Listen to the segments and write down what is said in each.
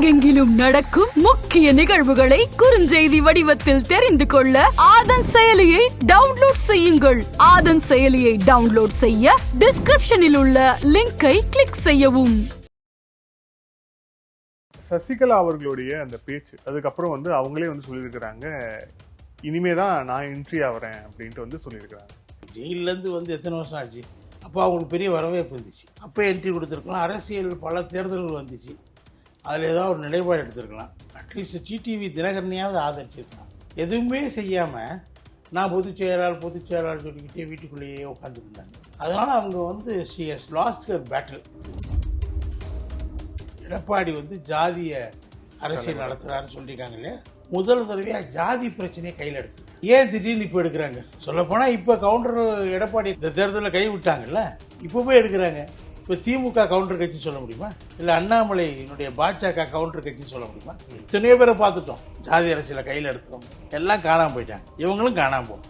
உலகெங்கிலும் நடக்கும் முக்கிய நிகழ்வுகளை குறுஞ்செய்தி வடிவத்தில் தெரிந்து கொள்ள ஆதன் செயலியை டவுன்லோட் செய்யுங்கள். ஆதன் செயலியை டவுன்லோட் செய்ய டிஸ்கிரிப்ஷனில் உள்ள லிங்கை கிளிக் செய்யவும். சசிகலா அவர்களுடைய அந்த பேச்சு அதுக்கப்புறம் அவங்களே சொல்லியிருக்கிறாங்க, இனிமேதான் நான் என்ட்ரி ஆகிறேன் அப்படின்ட்டு சொல்லியிருக்கிறாங்க. ஜெயிலேருந்து எத்தனை வருஷம் ஆச்சு, அப்போ அவங்களுக்கு பெரிய வரவேற்பு இருந்துச்சு. அப்போ என்ட்ரி கொடுத்துருக்கலாம். அரசியல் பல தேர்தல்கள் வந்துச்சு, அதில் ஏதாவது ஒரு நிலைப்பாடு எடுத்திருக்கலாம். அட்லீஸ்ட் டிடிவி தினகரனையாவது ஆதரிச்சிருக்கலாம். எதுவுமே செய்யாமல் நான் பொதுச் செயலாளர் சொல்லிக்கிட்டே வீட்டுக்குள்ளேயே உட்காந்துருந்தாங்க. அதனால் அவங்க she has lost her battle. Edappadi ஜாதிய அரசியல் நடத்துகிறாருன்னு சொல்லியிருக்காங்க இல்லையா, முதல் தடவையாக ஜாதி பிரச்சனையை கையில் எடுத்து ஏன் திடீர்னு இப்போ எடுக்கிறாங்க? சொல்லப்போனால் இப்போ கவுண்டர் எடப்பாடி இந்த தேர்தலில் கை விட்டாங்கல்ல, இப்போ போய் எடுக்கிறாங்க. இப்போ திமுக கவுண்டர் கட்சி சொல்ல முடியுமா? இல்லை அண்ணாமலையினுடைய பாஜக கவுண்டர் கட்சி சொல்ல முடியுமா? இத்தனையோ பேரை பார்த்துட்டோம் ஜாதி அரசியலை கையில் எடுத்துறோம். எல்லாம் காணாமல் போயிட்டாங்க, இவங்களும் காணாமல் போகும்.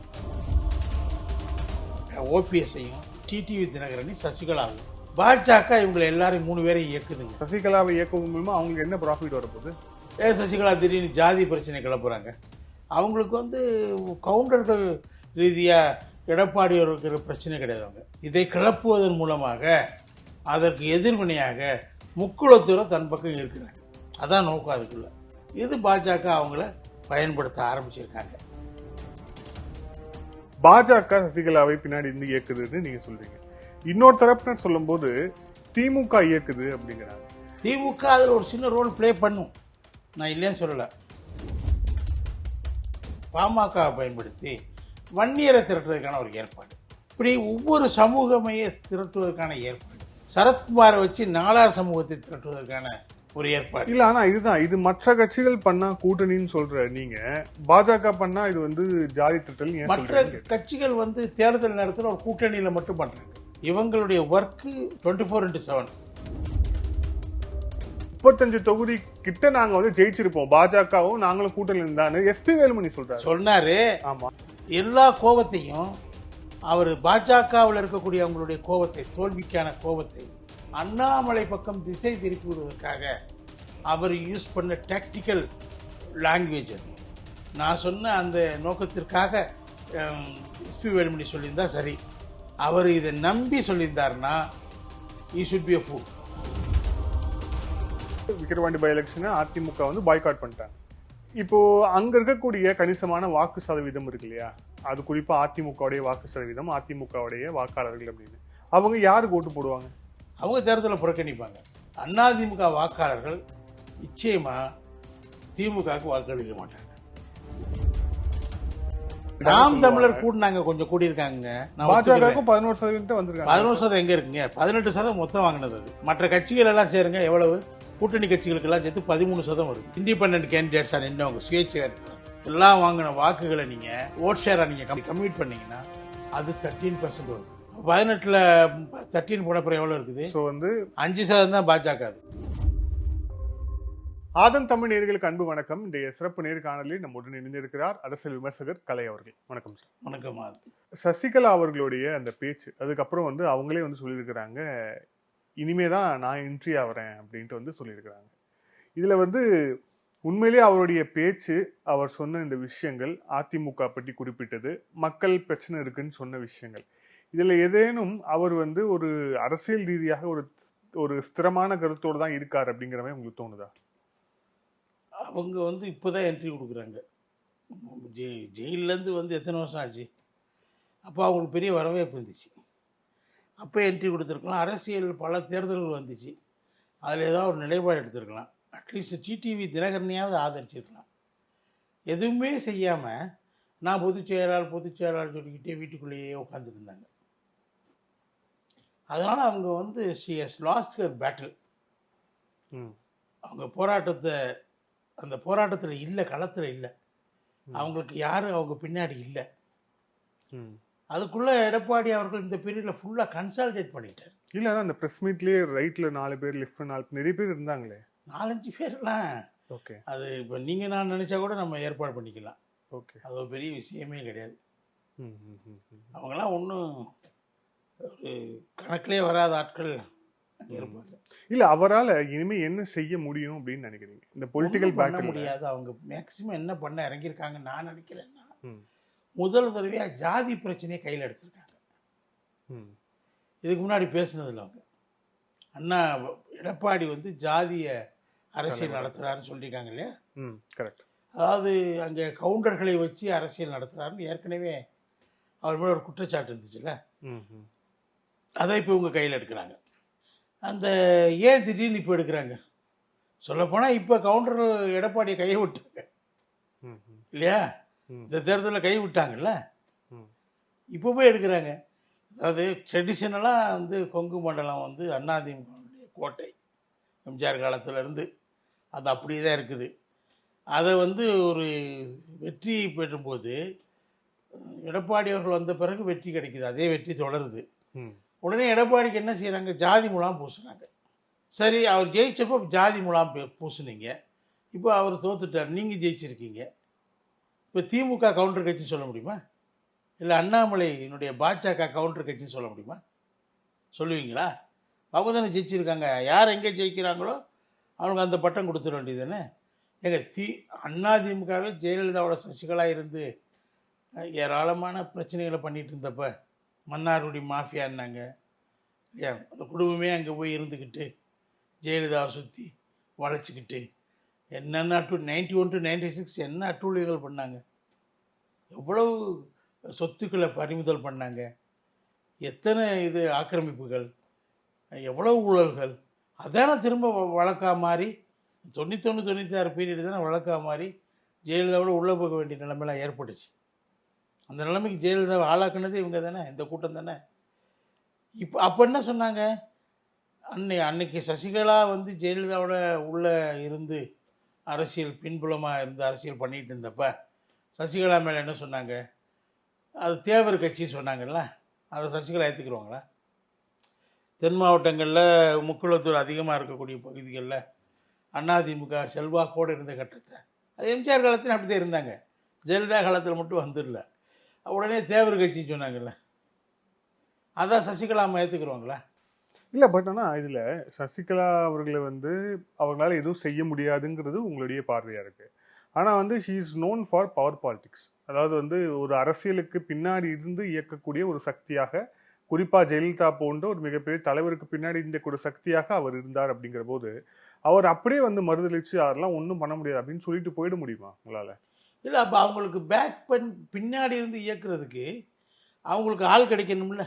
ஓபிஎஸ்ஐயும் டிடிவி தினகரனையும் சசிகலாவும் பாஜக இவங்களை எல்லாரும் 3 பேரையும் இயக்குதுங்க. சசிகலாவை இயக்கம் மூலமா அவங்களுக்கு என்ன ப்ராஃபிட் வரப்போகுது? சசிகலா திடீர்னு ஜாதி பிரச்சனை கிளப்புறாங்க. அவங்களுக்கு கவுண்டர்கள் ரீதியாக எடப்பாடி இருக்கிற பிரச்சனை கிடையாது. அவங்க இதை கிளப்புவதன் மூலமாக அதற்கு எதிர்வினையாக முக்குளத்தூரை தன் பக்கம் இருக்கிறாங்க. அதான் நோக்கம் அதுக்குள்ள. இது பாஜக அவங்கள பயன்படுத்த ஆரம்பிச்சிருக்காங்க. பாஜக சசிகலாவை பின்னாடி இருந்து இயக்குதுன்னு நீங்க சொல்றீங்க. இன்னொரு தரப்பினர் சொல்லும் போது திமுக இயக்குது அப்படிங்கிறாங்க. திமுக அதில் ஒரு சின்ன ரோல் பிளே பண்ணும், நான் இல்லைன்னு சொல்லலை. பாமகவை பயன்படுத்தி வன்னியரை திரட்டுவதற்கான ஒரு ஏற்பாடு, இப்படி ஒவ்வொரு சமூகமையை திரட்டுவதற்கான ஏற்பாடு, சரத்குமாரை வச்சு நாடார் சமூகத்தை திரட்டுவதற்கான ஒரு ஏற்பாடு இல்ல. ஆனா இது மற்ற கட்சிகள் பண்ணா கூட்டணின்னு சொல்ற நீங்க, பாஜக பண்ணா இது ஜாதி திட்டல். மற்ற கட்சிகள் தேர்தல் நேரத்தில் ஒரு கூட்டணியில மட்டும் பண்றாங்க. இவங்களுடைய ஒர்க்கு 24/7. 35 தொகுதி கிட்ட நாங்க ஜெயிச்சிருப்போம், பாஜகவும் நாங்களும் கூட்டணி இருந்தான்னு எஸ்பி வேலுமணி சொன்னாரு. ஆமா, எல்லா கோபத்தையும் அவர் பாஜகவில் இருக்கக்கூடிய அவங்களுடைய கோபத்தை, தோல்விக்கான கோபத்தை அண்ணாமலை பக்கம் திசை திருப்பி விடுவதற்காக அவர் யூஸ் பண்ண டாக்டிக்கல் லாங்குவேஜ். நான் சொன்ன அந்த நோக்கத்திற்காக எஸ்பி வேலுமணி சொல்லியிருந்தா சரி. அவர் இதை நம்பி சொல்லியிருந்தாருன்னா he should be a fool. Vikravandi by election AIADMK boycott பண்ணிட்டாங்க. இப்போ அங்க இருக்கக்கூடிய கணிசமான வாக்கு சதவீதம் இருக்கு இல்லையா, அது குறிப்பா அதிமுகவுடைய வாக்கு சதவீதம், அதிமுகவுடைய வாக்காளர்கள் அப்படின்னு அவங்க யாருக்கு ஓட்டு போடுவாங்க? அவங்க தேர்தலை புறக்கணிப்பாங்க. அதிமுக வாக்காளர்கள் நிச்சயமா திமுகவுக்கு வாக்களிக்க மாட்டாங்க. நாம் தமிழர் கூடினாங்க, கொஞ்சம் கூடியிருக்காங்க. பாஜகவுக்கும் 11% வந்திருக்காங்க. 11% எங்க இருக்குங்க? 18% மொத்தம் வாங்கினது. அது மற்ற கட்சிகள் எல்லாம் சேருங்க, எவ்வளவு? கூட்டணி கட்சிகளுக்கு எல்லாம் சேர்த்து 13% வருது. இண்டிபெண்டன்ட் கேண்டிடேட்ஸா நின்றவங்க, சுயேட்சை எல்லாம் வாங்கின வாக்குகளை நீங்க ஓட் ஷேரா நீங்க கம்ப்ளீட் பண்ணீங்கன்னா அது 13% வரும். 18ல 13 போன அப்புறம் எவ்வளவு இருக்குது? 5% தான் பாஜக. அது ஆதன் தமிழ் நேயர்களுக்கு அன்பு வணக்கம். இன்றைய சிறப்பு நேர்காணலில் நம்முடன் இணைந்திருக்கிறார் அரசியல் விமர்சகர் கலை அவர்கள். வணக்கம் சார். வணக்கம். சசிகலா அவர்களுடைய அந்த பேச்சு அதுக்கப்புறம் அவங்களே சொல்லியிருக்கிறாங்க, இனிமேதான் நான் என்ட்ரி ஆகிறேன் அப்படின்ட்டு சொல்லியிருக்கிறாங்க. இதுல உண்மையிலேயே அவருடைய பேச்சு, அவர் சொன்ன இந்த விஷயங்கள், அதிமுக பற்றி குறிப்பிட்டது, மக்கள் பிரச்சனை இருக்குன்னு சொன்ன விஷயங்கள், இதுல ஏதேனும் அவர் ஒரு அரசியல் ரீதியாக ஒரு ஸ்திரமான கருத்தோடு தான் இருக்கார் அப்படிங்கிற மாதிரி உங்களுக்கு தோணுதா? அவங்க இப்போதான் என்ட்ரி கொடுக்குறாங்க. ஜெயிலேருந்து எத்தனை வருஷம் ஆச்சு, அப்போ அவங்களுக்கு பெரிய வரவேற்பு இருந்துச்சு. அப்போ என்ட்ரி கொடுத்துருக்கலாம். அரசியல் பல தேர்தல்கள் வந்துச்சு, அதில் ஏதாவது ஒரு நிலைப்பாடு எடுத்திருக்கலாம். அட்லீஸ்ட் டிடிவி தினகரனையாவது ஆதரிச்சிருக்கலாம். எதுவுமே செய்யாமல் நான் பொதுச் செயலாளர் சொல்லிக்கிட்டே வீட்டுக்குள்ளேயே உட்காந்துருந்தாங்க. அதனால் அவங்க she has lost her battle. அவங்க அந்த போராட்டத்தில் இல்லை, களத்தில் இல்லை. அவங்களுக்கு யாரும் அவங்க பின்னாடி இல்லை. அதுக்குள்ள எடப்பாடி அவர்கள் இந்த பீரியட்ல ஃபுல்லா கன்சால்டேட் பண்ணிட்டார். இல்ல அந்த பிரஸ் மீட்லயே ரைட்ல 4 பேர், லெஃப்ட்ல 4 பேர், நிறைய பேர் இருந்தாங்களே. 4-5 பேர்லாம் ஓகே. அது இப்போ நீங்க நான் நினைச்சா கூட நம்ம ஏற்பாடு பண்ணிக்கலாம். ஓகே, அது ஒரு பெரிய விஷயமே கிடையாது. அவங்கெல்லாம் ஒன்றும் ஒரு கணக்கிலே வராத ஆட்கள் அங்கே இருப்பாங்க. இல்ல அவரால இனிமே என்ன செய்ய முடியும் அப்படின்னு நினைக்கிறீங்க இந்த பொலிட்டிக்கல் ஒண்ணும் பண்ண பேட்டில்? முடியாது. அவங்க மேக்சிமம் என்ன பண்ண இறங்கியிருக்காங்கன்னு நான் நினைக்கிறேன்னா, ம். முதல் தடவையா ஜாதி பிரச்சனையை கையில் எடுத்திருக்காங்க. ம். இதுக்கு முன்னாடி பேசுனதில்ல அவங்க. அண்ணா எடப்பாடி வந்து ஜாதிய அரசியல் நடத்துறாருன்னு சொல்லியிருக்காங்க இல்லையா? ம். கரெக்ட். அதாவது அங்கே கவுண்டர்களை வச்சு அரசியல் நடத்துறாருன்னு ஏற்கனவே அவர் மேலே ஒரு குற்றச்சாட்டு இருந்துச்சுல்ல, ம். ம். அதை இப்போ இவங்க கையில் எடுக்கிறாங்க. அந்த ஏன் திடீர்னு இப்போ எடுக்கிறாங்க? சொல்லப்போனால் இப்போ கவுண்டர் எடப்பாடியை கையை விட்டாங்க ம். ம். இல்லையா? ம். இந்த தேர்தலில் கை விட்டாங்கல்ல, ம். இப்போ போய் எடுக்கிறாங்க. அதாவது ட்ரெடிஷ்னலாக வந்து கொங்கு மண்டலம் வந்து அதிமுகவுடைய கோட்டை, எம்ஜிஆர் காலத்திலேருந்து அது அப்படியே தான் இருக்குது. அதை வந்து ஒரு வெற்றி பெறும்போது எடப்பாடி அவர்கள் வந்த பிறகு வெற்றி கிடைக்குது, அதே வெற்றி தொடருது. ம். உடனே எடப்பாடிக்கு என்ன செய்கிறாங்க? ஜாதி முலாம் பூசுனாங்க. சரி, அவர் ஜெயிச்சப்போ ஜாதி முலாம் பூசுனீங்க, இப்போ அவர் தோத்துட்டார், நீங்கள் ஜெயிச்சிருக்கீங்க. இப்போ திமுக கவுண்டர் கட்சின்னு சொல்ல முடியுமா? இல்லை அண்ணாமலையினுடைய பாஜக கவுண்டர் கட்சின்னு சொல்ல முடியுமா? சொல்லுவீங்களா? அவங்க தானே ஜெயிச்சிருக்காங்க. யார் எங்கே ஜெயிக்கிறாங்களோ அவனுக்கு அந்த பட்டம் கொடுத்துட வேண்டியது தானே. எங்க அதிமுகவே ஜெயலலிதாவோட சசிகலா இருந்து ஏராளமான பிரச்சனைகளை பண்ணிட்டு இருந்தப்ப மன்னார்குடி மாஃபியான்னாங்க இல்லையா? அந்த குடும்பமே அங்கே போய் இருந்துக்கிட்டு ஜெயலலிதாவை சுற்றி வளைச்சிக்கிட்டு என்னென்ன 91 to 96 என்ன அட்டூழியங்கள் பண்ணாங்க, எவ்வளவு சொத்துக்களை பறிமுதல் பண்ணாங்க, எத்தனை இது ஆக்கிரமிப்புகள், எவ்வளவு ஊழல்கள். அதான திரும்ப வழக்கா மாறி 91 96 பீரியட் தானே வழக்கா மாறி ஜெயலலிதாவோட உள்ளே போக வேண்டிய நிலைமைலாம் ஏற்பட்டுச்சு. அந்த நிலைமைக்கு ஜெயலலிதாவை ஆளாக்குனதே இவங்க தானே, இந்த கூட்டம் தானே. இப்போ அப்போ என்ன சொன்னாங்க? அன்னைக்கு சசிகலா வந்து ஜெயலலிதாவோட உள்ளே இருந்து அரசியல் பின்புலமாக இருந்து அரசியல் பண்ணிகிட்டு இருந்தப்ப சசிகலா மேலே என்ன சொன்னாங்க? அது தேவர் கட்சி சொன்னாங்கல்ல, அதை சசிகலா ஏற்றுக்குருவாங்களா? தென் மாவட்டங்களில் முக்குளத்தூர் அதிகமாக இருக்கக்கூடிய பகுதிகளில் அதிமுக செல்வாக்கோடு இருந்த கட்டத்தை, அது எம்ஜிஆர் காலத்தில் அப்படி தான் இருந்தாங்க, ஜெயலலிதா காலத்தில் மட்டும் வந்துடல. உடனே தேவர் கட்சின்னு சொன்னாங்கல்ல, அதான் சசிகலா அம்மா ஏற்றுக்குருவாங்களா? இல்லை, பட் ஆனால் இதில் சசிகலா அவர்களை வந்து அவங்களால எதுவும் செய்ய முடியாதுங்கிறது உங்களுடைய பார்வையாக இருக்குது. ஆனால் வந்து she is known for power politics. அதாவது வந்து ஒரு அரசியலுக்கு பின்னாடி இருந்து இயக்கக்கூடிய ஒரு சக்தியாக, குறிப்பாக ஜெயலலிதா போன்ற ஒரு மிகப்பெரிய தலைவருக்கு பின்னாடி இந்த ஒரு சக்தியாக அவர் இருந்தார். அப்படிங்கிற போது அவர் அப்படியே வந்து மறுதளிச்சு அதெல்லாம் ஒன்றும் பண்ண முடியாது அப்படின்னு சொல்லிட்டு போயிட முடியுமா உங்களால்? இல்லை, அப்போ அவங்களுக்கு பின்னாடி இருந்து இயக்குறதுக்கு அவங்களுக்கு ஆள் கிடைக்கணும்ல.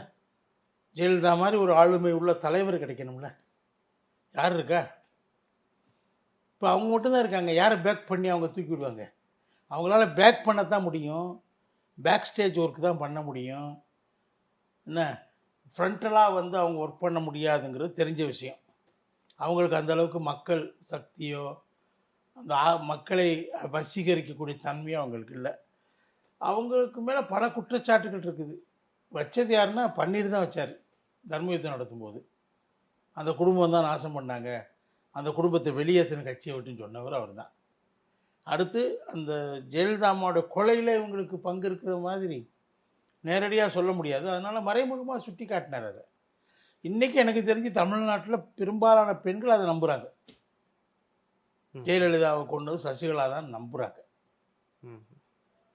ஜெயலலிதா மாதிரி ஒரு ஆளுமை உள்ள தலைவர் கிடைக்கணும்ல. யார் இருக்கா? இப்போ அவங்க மட்டும்தான் இருக்காங்க. யாரை பேக் பண்ணி அவங்க தூக்கி விடுவாங்க? அவங்களால பேக் பண்ணத்தான் முடியும், பேக் ஸ்டேஜ் ஒர்க் தான் பண்ண முடியும். என்ன ஃப்ரண்டலாக வந்து அவங்க ஒர்க் பண்ண முடியாதுங்கிறது தெரிஞ்ச விஷயம். அவங்களுக்கு அந்தளவுக்கு மக்கள் சக்தியோ அந்த மக்களை வசீகரிக்கக்கூடிய தன்மையோ அவங்களுக்கு இல்லை. அவங்களுக்கு மேலே பல குற்றச்சாட்டுகள் இருக்குது. வச்சது யாருன்னா பன்னீர் தான் வச்சார். தர்ம யுத்தம் நடத்தும்போது அந்த குடும்பம் தான் நாசம் பண்ணாங்க, அந்த குடும்பத்தை வெளியேற்றின கட்சியை விட்டுன்னு சொன்னவர் அவர் தான். அடுத்து அந்த ஜெயலலிதாவோட கொலையில் இவங்களுக்கு பங்கு இருக்கிற மாதிரி நேரடியாக சொல்ல முடியாது, அதனால் மறைமுகமாக சுட்டி காட்டினார் அதை. இன்றைக்கி எனக்கு தெரிஞ்சு தமிழ்நாட்டில் பெரும்பாலான பெண்கள் அதை நம்புகிறாங்க. ஜெயலலிதாவை கொண்டது சசிகலா தான் நம்புகிறாங்க.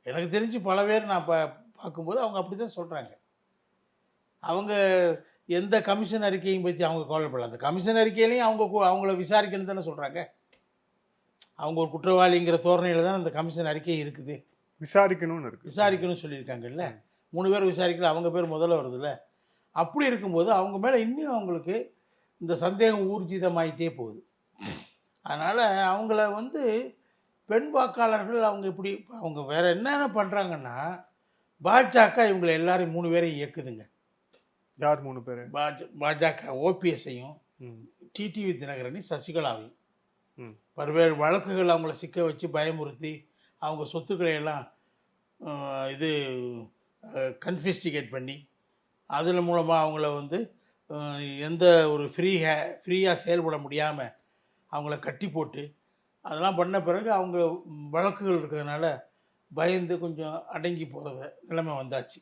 எனக்கு தெரிஞ்சு பல பேர் நான் பார்க்கும்போது அவங்க அப்படி தான் சொல்கிறாங்க. அவங்க எந்த கமிஷன் அறிக்கையும் பற்றி அவங்க கவலைப்படல. அந்த கமிஷன் அறிக்கையிலையும் அவங்கள விசாரிக்கணும்னு தானே சொல்கிறாங்க. அவங்க ஒரு குற்றவாளிங்கிற தோரணையில் தான் அந்த கமிஷன் அறிக்கை இருக்குது. விசாரிக்கணும்னு சொல்லியிருக்காங்கல்ல. 3 பேர் விசாரிக்கல, அவங்க பேர் முதல்ல வருதுல்ல. அப்படி இருக்கும்போது அவங்க மேலே இன்னும் அவங்களுக்கு இந்த சந்தேகம் ஊர்ஜிதமாயிட்டே போகுது. அதனால் அவங்கள வந்து பெண் வாக்காளர்கள் அவங்க இப்படி அவங்க வேற என்னென்ன பண்ணுறாங்கன்னா, பாஜக இவங்களை எல்லாரும் 3 பேரையும் இயக்குதுங்க. யார் 3 பேர்? பாஜக ஓபிஎஸ்ஸையும் டிடிவி தினகரனையும் சசிகலாவையும் பல்வேறு வழக்குகள் அவங்கள சிக்க வச்சு பயமுறுத்தி அவங்க சொத்துக்களை எல்லாம் இது கன்ஃபிஸ்டிகேட் பண்ணி அதில் மூலமாக அவங்கள வந்து எந்த ஒரு ஃப்ரீயாக செயல்பட முடியாமல் அவங்கள கட்டி போட்டு அதெல்லாம் பண்ண பிறகு அவங்க வழக்குகள் இருக்கிறதுனால பயந்து கொஞ்சம் அடங்கி போகிற நிலைமை வந்தாச்சு.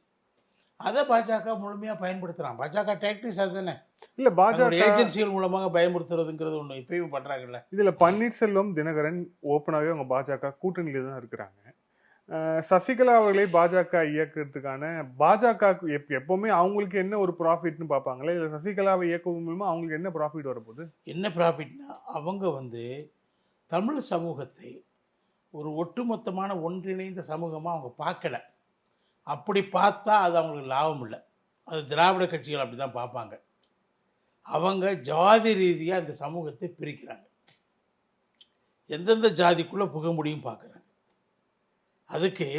அதை பாஜக முழுமையாக பயன்படுத்துகிறான். பாஜக டாக்டிக்ஸ் அதுதானே, இல்ல பாஜக ஏஜென்சிகள் மூலமாக பயன்படுத்துறதுங்கிறது ஒன்று இப்பயும் பண்ணுறாங்கல்ல. இதுல பன்னீர்செல்வம் தினகரன் ஓப்பனாகவே அவங்க பாஜக கூட்டணியில தான் இருக்கிறாங்க. சசிகலா அவர்களை பாஜக இயக்கிறதுக்கான பாஜக எப்பவுமே அவங்களுக்கு என்ன ஒரு ப்ராஃபிட்னு பார்ப்பாங்களே, இல்லை சசிகலாவை இயக்குவது மூலமா அவங்களுக்கு என்ன ப்ராஃபிட் வரப்போகுது? என்ன ப்ராஃபிட்னா, அவங்க தமிழ் சமூகத்தை ஒரு ஒட்டுமொத்தமான ஒன்றிணைந்த சமூகமாக அவங்க பார்க்கல. அப்படி பார்த்தா அது அவங்களுக்கு லாபம் இல்லை. அது திராவிட கட்சிகள் அப்படி தான் பார்ப்பாங்க. அவங்க ஜாதி ரீதியாக இந்த சமூகத்தை பிரிக்கிறாங்க. எந்தெந்த ஜாதிக்குள்ளே புக முடியும் பார்க்குறாங்க. அதுக்கு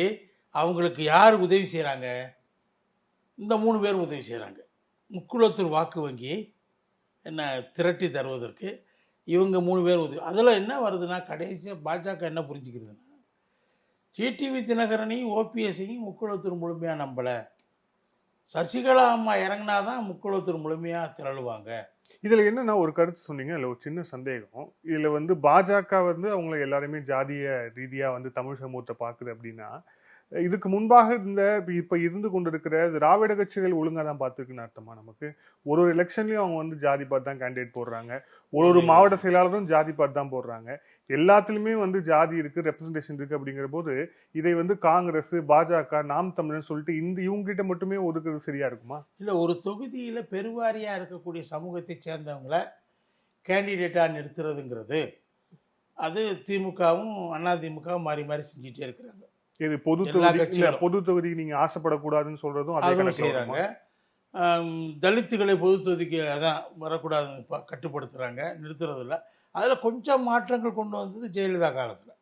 அவங்களுக்கு யார் உதவி செய்கிறாங்க? இந்த 3 பேர் உதவி செய்கிறாங்க. முக்குளத்தூர் வாக்கு வங்கி என்ன திரட்டி தருவதற்கு இவங்க 3 பேர் உதவி. அதில் என்ன வருதுன்னா, கடைசியாக பாஜக என்ன புரிஞ்சுக்கிறதுனா, டிடிவி தினகரனையும் ஓபிஎஸ்ஸையும் முக்குளத்தூர் முழுமையாக நம்பலை, சசிகலா அம்மா இறங்கினாதான் முக்குளத்தூர் முழுமையாக திரளுவாங்க. இதுல என்னன்னா ஒரு கருத்து சொன்னீங்க, அதுல ஒரு சின்ன சந்தேகம். இதுல பாஜக அவங்களை எல்லாருமே ஜாதிய ரீதியா தமிழ் சமூகத்தை பாக்குது அப்படின்னா, இதுக்கு முன்பாக இப்ப இருந்து கொண்டிருக்கிற திராவிட கட்சிகள் ஒழுங்கா தான் பார்த்துருக்குன்னு அர்த்தமா? நமக்கு ஒரு எலெக்ஷன்லயும் அவங்க ஜாதி பார்த்து தான் கேண்டிடேட் போடுறாங்க. ஒரு மாவட்ட செயலாளரும் ஜாதி பார்த்து தான் போடுறாங்க. எல்லாத்துலயுமே ஜாதி இருக்கு, ரெப்ரசன்டேஷன் இருக்கு. அப்படிங்கிற போது இதை காங்கிரஸ், பாஜக, நாம் தமிழர் சொல்லிட்டு இவங்க கிட்ட மட்டுமே ஒதுக்குறது சரியா இருக்குமா? இல்ல, ஒரு தொகுதியில பெருவாரியா இருக்கக்கூடிய சமூகத்தை சேர்ந்தவங்கள கேண்டிடேட்டா நிறுத்துறதுங்கிறது அது திமுகவும் அதிமுகவும் மாறி மாறி செஞ்சுட்டே இருக்கிறாங்க. இது பொது தொகுதிக்கு நீங்க ஆசைப்படக்கூடாதுன்னு சொல்றதும் அதே செய்யறாங்க. தலித்துகளை பொது தொகுதிக்கு அதான் வரக்கூடாதுன்னு கட்டுப்படுத்துறாங்க, நிறுத்துறது இல்லை. அதில் கொஞ்சம் மாற்றங்கள் கொண்டு வந்தது ஜெயலலிதா காலத்தில்.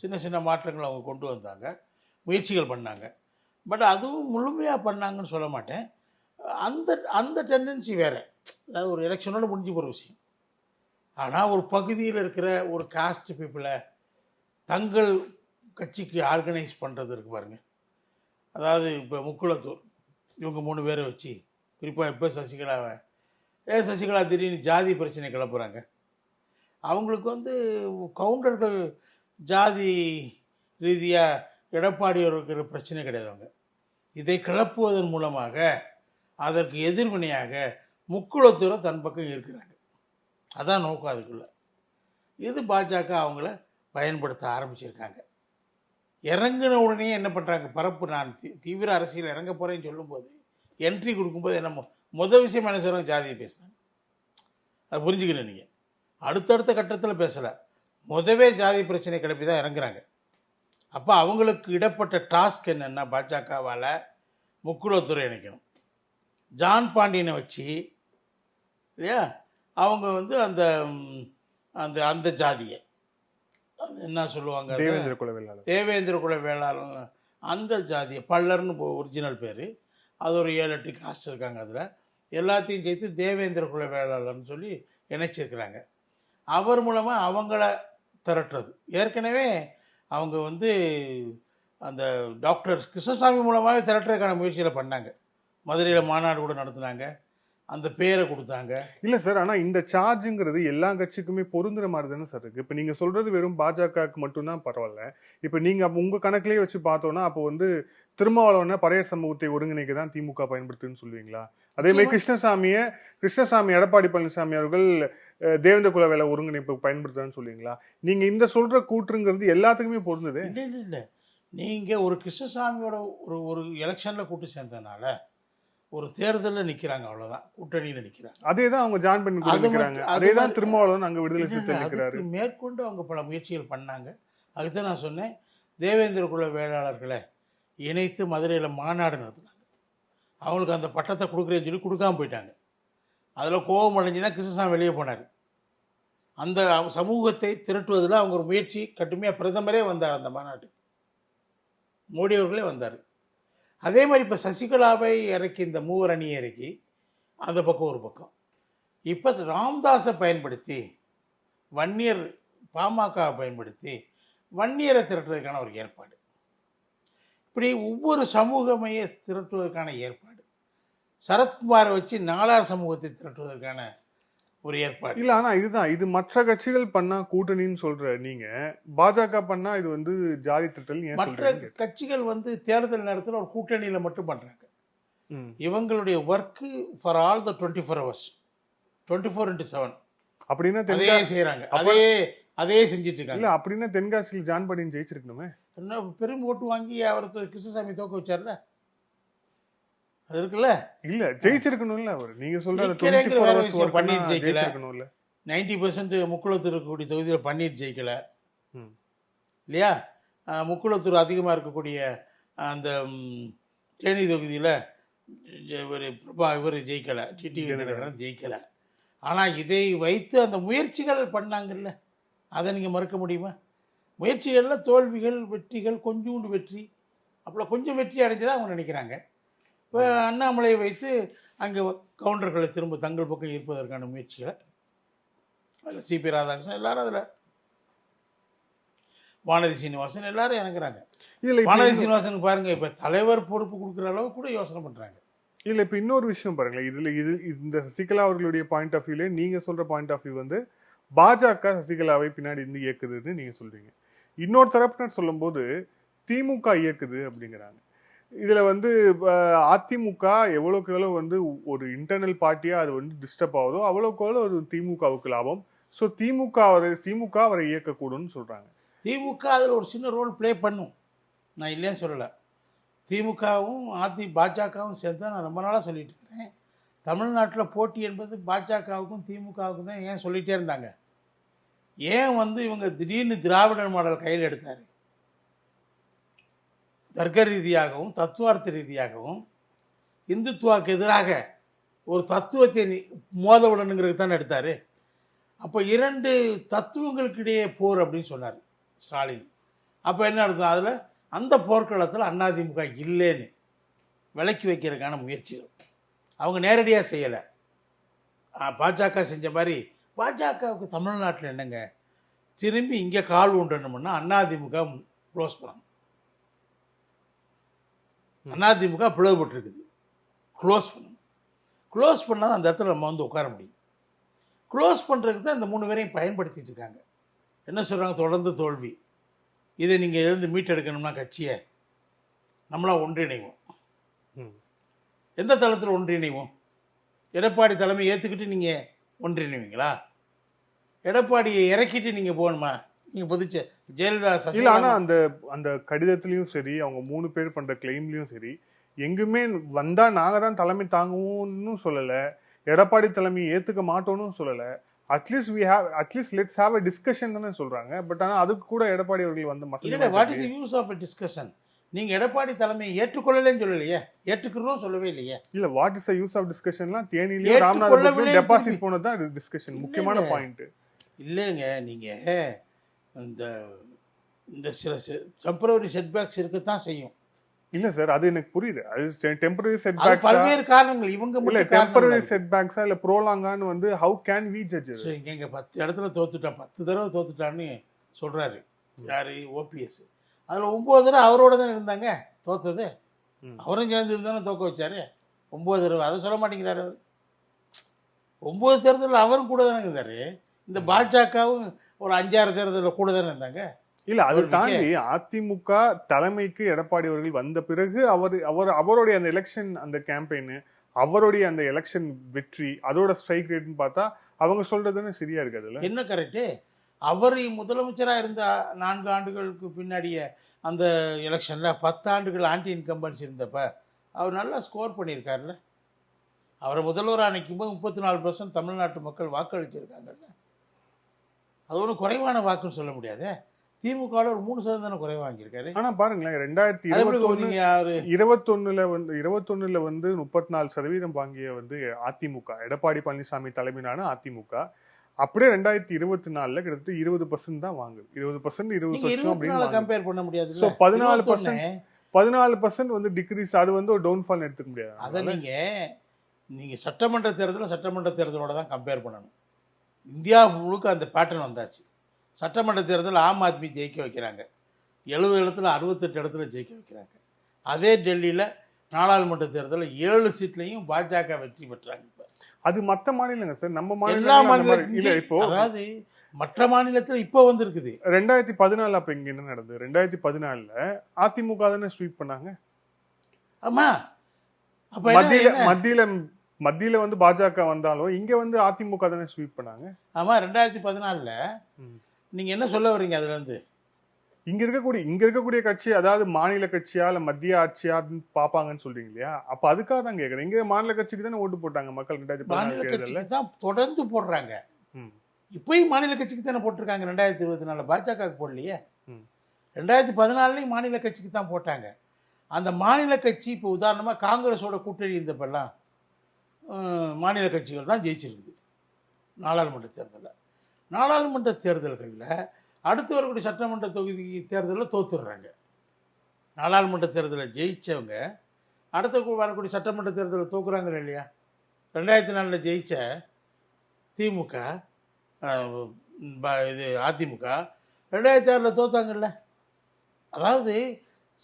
சின்ன சின்ன மாற்றங்கள் அவங்க கொண்டு வந்தாங்க, முயற்சிகள் பண்ணாங்க. பட் அதுவும் முழுமையாக பண்ணாங்கன்னு சொல்ல மாட்டேன். அந்த அந்த டெண்டன்சி வேறு. அதாவது ஒரு எலெக்ஷனோட முடிஞ்சு போகிற விஷயம். ஆனால் ஒரு பகுதியில் இருக்கிற ஒரு காஸ்ட் பீப்புளை தங்கள் கட்சிக்கு ஆர்கனைஸ் பண்ணுறது இருக்கு பாருங்க. அதாவது இப்போ முக்குளத்தூர் இவங்க 3 பேரை வச்சு, குறிப்பாக இப்போ சசிகலா திடீர்னு ஜாதி பிரச்சனை கிளப்புறாங்க. அவங்களுக்கு கவுண்டர்கள் ஜாதி ரீதியாக எடப்பாடி இருக்கிற பிரச்சனை கிடையாது. அவங்க இதை கிளப்புவதன் மூலமாக அதற்கு எதிர்வினையாக முக்குளத்தூரை தன் பக்கம் இருக்கிறாங்க. அதான் நோக்கம் அதுக்குள்ள. இது பாஜக அவங்கள பயன்படுத்த ஆரம்பிச்சிருக்காங்க. இறங்கின உடனே என்ன பண்ணுறாங்க, பரப்பு நான் தீவிர அரசியல் இறங்க போகிறேன்னு சொல்லும்போது, என்ட்ரி கொடுக்கும்போது என்ன முதல் விஷயம் என்ன சொல்கிறாங்க, ஜாதியை பேசுகிறாங்க. அது புரிஞ்சுக்கணும் நீங்கள். அடுத்தடுத்த கட்டத்தில் பேசலை, முதவே ஜாதி பிரச்சனை கிளப்பி தான் இறங்குறாங்க. அப்போ அவங்களுக்கு இடப்பட்ட டாஸ்க் என்னென்னா, பாஜகவால் முக்குளத்தூரை இணைக்கணும். ஜான் பாண்டியனை வச்சு இல்லையா, அவங்க அந்த அந்த அந்த ஜாதியை என்ன சொல்லுவாங்க, தேவேந்திர குல வேளாளர், அந்த ஜாதியை பல்லர்னு ஒரிஜினல் பேர். அது ஒரு 7-8 காஸ்ட் இருக்காங்க. அதில் எல்லாத்தையும் சேர்த்து தேவேந்திர குல வேளாளர்னு சொல்லி இணைச்சிருக்கிறாங்க. அவர் மூலமாக அவங்கள திரட்டுறது. ஏற்கனவே அவங்க அந்த டாக்டர் கிருஷ்ணசாமி மூலமாகவே திரட்டுறதுக்கான முயற்சியில் பண்ணாங்க. மதுரையில் மாநாடு கூட நடத்துனாங்க, அந்த பேரை கொடுத்தாங்க. இல்ல சார், ஆனா இந்த சார்ஜுங்கிறது எல்லா கட்சிக்குமே பொருந்துற மாதிரி தானே சார் இருக்கு. இப்ப நீங்க சொல்றது வெறும் பாஜகவுக்கு மட்டும்தான் பரவாயில்ல. இப்ப நீங்க உங்க கணக்குலயே வச்சு பார்த்தோம்னா, அப்போ திருமாவளவன பறையர் சமூகத்தை ஒருங்கிணைக்க தான் திமுக பயன்படுத்துன்னு சொல்லுவீங்களா? அதே மாதிரி கிருஷ்ணசாமி எடப்பாடி பழனிசாமி அவர்கள் தேவேந்திர குல வேலை ஒருங்கிணைப்பு பயன்படுத்துறான்னு சொல்லுவீங்களா? நீங்க இந்த சொல்ற கூற்றுங்கிறது எல்லாத்துக்குமே பொருந்தது. இல்ல இல்ல, நீங்க ஒரு கிருஷ்ணசாமியோட ஒரு எலெக்ஷன்ல கூட்டு சேர்ந்ததுனால ஒரு தேர்தலில் நிற்கிறாங்க, அவ்வளோதான். கூட்டணியில் நிற்கிறாங்க. அதே தான் அவங்க ஜாயின் பண்ணி நிற்கிறாங்க. அதே தான் திருமாவளவன் அங்கே விடுதலை சிறுத்தைகள் நிற்கிறாரு. மேற்கொண்டு அவங்க பல முயற்சிகள் பண்ணாங்க. அதுதான் நான் சொன்னேன், தேவேந்திர குல வேளாளர்களை இணைத்து மதுரையில் மாநாடு நடத்துனாங்க. அவங்களுக்கு அந்த பட்டத்தை கொடுக்குறேன்னு சொல்லி கொடுக்காம போயிட்டாங்க. அதில் கோபம் அடைஞ்சுதான் கிருஷ்ணசாமி வெளியே போனார். அந்த சமூகத்தை திரட்டுவதில் அவங்க ஒரு முயற்சி கட்டுமையாக பிரதமரே வந்தார் அந்த மாநாட்டு, மோடி அவர்களே வந்தார். அதே மாதிரி இப்போ சசிகலாவை இறக்கி, இந்த மூவர் அணியை இறக்கி அந்த பக்கம் ஒரு பக்கம். இப்போ ராம்தாஸை பயன்படுத்தி வன்னியர், பாமகவை பயன்படுத்தி வன்னியரை திரட்டுவதற்கான ஒரு ஏற்பாடு. இப்படி ஒவ்வொரு சமூகமையை திரட்டுவதற்கான ஏற்பாடு. சரத்குமாரை வச்சு நாடார் சமூகத்தை திரட்டுவதற்கான ஒரு ஏற்பாடு. இல்ல, ஆனா இது மற்ற கட்சிகள் பண்ணா கூட்டணின்னு சொல்ற நீங்க, பாஜக பண்ணா இது ஜாதி திட்டல். மற்ற கட்சிகள் தேர்தல் நேரத்தில் ஒரு கூட்டணியில மட்டும் பண்றாங்க. இவங்களுடைய work for all the 24 hours 24/7 அப்படின்னா அதே செய்யறாங்க, அதே செஞ்சுட்டு இருக்காங்க. இல்ல அப்படின்னா தென்காசியில் ஜான் பாண்டியன் ஜெயிச்சிருக்கணுமே. என்ன பெரும் ஓட்டு வாங்கி அவர் கிருஷ்ணசாமி தோக்க வச்சார்ல, அது இருக்குல்ல. இல்ல ஜெயிச்சிருக்கணும்ல அவர். நீங்க சொல்ற பன்னீர் ஜெயிக்கல, 90% முக்குளத்தூர் இருக்கக்கூடிய தொகுதியில் பன்னீர் ஜெயிக்கல இல்லையா. முக்குளத்தூர் அதிகமாக இருக்கக்கூடிய அந்த தேனி தொகுதியில் இவர் ஜெயிக்கலை, டிடிவி தினகரன் ஜெயிக்கலை. ஆனால் இதை வைத்து அந்த முயற்சிகள் பண்ணாங்கல்ல, அதை நீங்கள் மறுக்க முடியுமா? முயற்சிகளில் தோல்விகள் வெற்றிகள், கொஞ்சோண்டு வெற்றி, அப்புறம் கொஞ்சம் வெற்றி அடைஞ்சதாக அவங்க நினைக்கிறாங்க. இப்போ அண்ணாமலையை வைத்து அங்கே கவுண்டர்களை திரும்ப தங்கள் பக்கம் ஈர்ப்பதற்கான முயற்சிகளை, அதில் சிபி ராதாகிருஷ்ணன் எல்லாரும், அதில் வானதி சீனிவாசன் எல்லாரும் இறங்குறாங்க. வானதி சீனிவாசன் பாருங்க, இப்போ தலைவர் பொறுப்பு கொடுக்குற அளவு கூட யோசனை பண்ணுறாங்க. இல்லை இப்போ இன்னொரு விஷயம் பாருங்களேன், இதில் இந்த சசிகலா அவர்களுடைய பாயிண்ட் ஆஃப் வியூலே நீங்கள் சொல்கிற பாயிண்ட் ஆஃப் வியூ வந்து பாஜக சசிகலாவை பின்னாடி இருந்து இயக்குதுன்னு நீங்கள் சொல்கிறீங்க. இன்னொரு தரப்பினர் சொல்லும்போது திமுக இயக்குது அப்படிங்கிறாங்க. இதில் வந்து அதிமுக எவ்வளோக்கு எவ்வளோ வந்து ஒரு இன்டர்னல் பார்ட்டியாக அது வந்து டிஸ்டர்ப் ஆகுதோ அவ்வளோக்கு எவ்வளோ அது திமுகவுக்கு லாபம். ஸோ திமுக அவரை இயக்கக்கூடும்னு சொல்கிறாங்க. திமுக அதில் ஒரு சின்ன ரோல் ப்ளே பண்ணும், நான் இல்லைன்னு சொல்லலை. திமுகவும் பாஜகவும் சேர்த்து நான் ரொம்ப நாளாக சொல்லிட்டு இருக்கிறேன். தமிழ்நாட்டில் போட்டி என்பது பாஜகவுக்கும் திமுகவுக்கும் தான் ஏன் சொல்லிகிட்டே இருந்தாங்க. ஏன் வந்து இவங்க திடீர்னு திராவிடர் மாடல் கையில் எடுத்தார்? தர்க்க ரீதியாகவும் தத்துவார்த்த ரீதியாகவும் இந்துத்துவாக்கு எதிராக ஒரு தத்துவத்தை மோத விடணுங்கிறது தானே எடுத்தார். அப்போ 2 தத்துவங்களுக்கு இடையே போர் அப்படின்னு சொன்னார் ஸ்டாலின். அப்போ என்ன அர்த்தம்? அதில் அந்த போர்க்களத்தில் அதிமுக இல்லைன்னு விலக்கி வைக்கிறதுக்கான முயற்சிகள் அவங்க நேரடியாக செய்யலை. பாஜக செஞ்ச மாதிரி பாஜகவுக்கு தமிழ்நாட்டில் என்னங்க திரும்பி இங்கே கால் ஊண்டணும்னா அதிமுக க்ளோஸ் பண்ணணும். அதிமுக பிளவுபட்டுருக்குது, க்ளோஸ் பண்ணணும். க்ளோஸ் பண்ணால் அந்த இடத்துல நம்ம வந்து உட்கார முடியும். க்ளோஸ் பண்ணுறதுக்கு தான் இந்த 3 பேரையும் பயன்படுத்திட்டு இருக்காங்க. என்ன சொல்கிறாங்க? தொடர்ந்து தோல்வி, இதை நீங்கள் எழுந்து மீட்டெடுக்கணும்னா கட்சியை நம்மளாம் ஒன்றிணைவோம். எந்த தளத்தில் ஒன்றிணைவோம்? எடப்பாடி தலைமை ஏற்றுக்கிட்டு நீங்கள் ஒன்றிணைவீங்களா? எடப்பாடியை இறக்கிட்டு நீங்கள் போகணுமா? நீங்கள் பொதுச்ச ஜெயலலிதா இல்லை. ஆனால் அந்த கடிதத்துலேயும் சரி, அவங்க 3 பேர் பண்ணுற கிளைம்லேயும் சரி, எங்குமே வந்தால் நாங்கள் தான் தலைமை தாங்குவோம்னு சொல்லலை, எடப்பாடி தலைமையை ஏற்றுக்க மாட்டோம்னு சொல்லலை. At least let's have a discussion தானே சொல்றாங்க. பட் ஆனா அதுக்கு கூட எடப்பாடி அவர்கள் வந்து what is the use of a discussion? நீங்க எடப்பாடி தலைமையை ஏற்றுக்கொள்ளலன்னு சொல்லலையே, ஏற்றுக்கிறோம் சொல்லவே இல்லையே. இல்ல, what is the use of டிஸ்கஷன்லாம் தேனியில ராமநாதபுரத்துல டெபாசிட் போனது தான் டிஸ்கஷன், முக்கியமான பாயிண்ட். இல்லைங்க, நீங்க இந்த சில டெம்பரரி செட்பேக்ஸ் இருக்கத்தான் செய்யும். இல்ல சார், அது எனக்கு புரியுது. அது டெம்பரரி செட்பேக்ஸ், பல்வேறு காரணங்கள். இவங்க இல்ல டெம்பரரி செட்பேக்ஸா இல்ல ப்ரோலாங்கான்னு வந்து ஹவ் கேன் வி ஜட்ஜ்? இங்க 10 இடத்துல தோத்துட்டான், 10 தடவை தோத்துட்டான்னு சொல்றாரு யாரு? ஓபிஎஸ். அதுல 9 தடவை அவரோட தானே இருந்தாங்க தோத்தது. அவரும் சேர்ந்து இருந்தானே தோக்க வச்சாரு 9 தடவை. அதை சொல்ல மாட்டேங்கிறாரு. 9 தேர்தலில் அவரும் கூட தானே இருந்தாரு. இந்த பாஜகவும் ஒரு 5-6 தேர்தலில் கூட தானே இருந்தாங்க. இல்ல, அதை தாண்டி அதிமுக தலைமைக்கு எடப்பாடி அவர்கள் வந்த பிறகு அவருடைய அந்த எலெக்ஷன், அந்த கேம்பெயின், அவருடைய அந்த எலெக்ஷன் வெற்றி, அதோட ஸ்ட்ரைக் ரேட்னு பார்த்தா அவங்க சொல்றதுன்னு சரியா இருக்காதுல்ல? என்ன கரெக்டு? அவர் முதலமைச்சராக இருந்த 4 ஆண்டுகளுக்கு பின்னாடிய அந்த எலெக்ஷன்ல 10 ஆண்டுகள் ஆன்டி இன்கம்பன்சி இருந்தப்ப அவர் நல்லா ஸ்கோர் பண்ணியிருக்காருல்ல. அவரை முதல்வராக நிற்கும் போது 34% தமிழ்நாட்டு மக்கள் வாக்களிச்சிருக்காங்கல்ல. அது ஒன்றும் குறைவான வாக்குன்னு சொல்ல முடியாது. திமுக ஒரு 3% குறைவா வாங்கியிருக்காரு. ஆனா பாருங்களேன், 2021 வந்து 34% வாங்கிய வந்து அதிமுக, எடப்பாடி பழனிசாமி தலைமையிலான அதிமுக. அப்படியே 2024 கிட்டத்தட்ட 20% தான் வாங்குது. 20% 20% அப்படின்னு கம்பேர் பண்ண முடியாது. 14% வந்து டிக்ரீஸ், அது வந்து ஒரு டவுன்ஃபால் எடுத்துக்க முடியாது. அதை நீங்க சட்டமன்ற தேர்தலோட தான் கம்பேர் பண்ணணும். இந்தியா முழுக்க அந்த பேட்டர்ன் வந்தாச்சு. சட்டமன்ற தேர்தல் ஆம் ஆத்மி ஜெயிக்க வைக்கிறாங்க, 70 இடத்துல 68 இடத்துல ஜெயிக்க வைக்கிறாங்க. அதே டெல்லியில் நாடாளுமன்ற தேர்தலில் 7 சீட்லையும் பாஜக வெற்றி பெற்றாங்க. இப்போ அது மற்ற மாநிலங்க சார், நம்ம எல்லா மாநிலத்திலும் இப்போ, அதாவது மற்ற மாநிலத்தில் இப்போ வந்திருக்குது. 2014 அப்போ இங்கே என்ன நடந்தது? 2014 அதிமுக தானே ஸ்வீப் பண்ணாங்க. ஆமா, அப்ப என்ன- மத்தியில என்ன? மத்தியில மத்தியில வந்து பாஜக வந்தாலும் இங்க வந்து அதிமுக தானே ஸ்வீப் பண்ணாங்க. ஆமா 2014ல ம். நீங்க என்ன சொல்ல வர்றீங்க அதுல இருந்து? இங்க இருக்கக்கூடிய கட்சி அதாவது மாநில கட்சியா இல்ல மத்திய ஆட்சியா பாப்பாங்கன்னு சொல்றீங்க இல்லையா? அப்ப அதுக்காக தான் கேக்குறேன். இங்க மாநில கட்சிக்கு தானே ஓட்டு போட்டாங்க மக்கள் 2014 மாநில தேர்தல்ல. கட்சிக்கு தான் தொடர்ந்து போடுறாங்க. ம். இப்பயும் மாநில கட்சிக்கு தானே போட்டிருக்காங்க. 2024 பாஜகவுக்கு போடலையே. ம். 2014லையும் மாநில கட்சிக்கு தான் போட்டாங்க. அந்த மாநில கட்சி இப்போ உதாரணமா காங்கிரஸோட கூட்டணி இருந்தப்பெல்லாம் மாநில கட்சிகள் தான் ஜெயிச்சிருக்குது நாடாளுமன்ற தேர்தலில். நாடாளுமன்ற தேர்தல்களில் அடுத்து வரக்கூடிய சட்டமன்ற தொகுதி தேர்தலில் தோத்துடுறாங்க. நாடாளுமன்ற தேர்தலில் ஜெயிச்சவங்க அடுத்த வரக்கூடிய சட்டமன்ற தேர்தலில் தோக்குறாங்க இல்லையா? 2004 ஜெயிச்ச திமுக இது அதிமுக 2006 தோத்தாங்கல்ல. அதாவது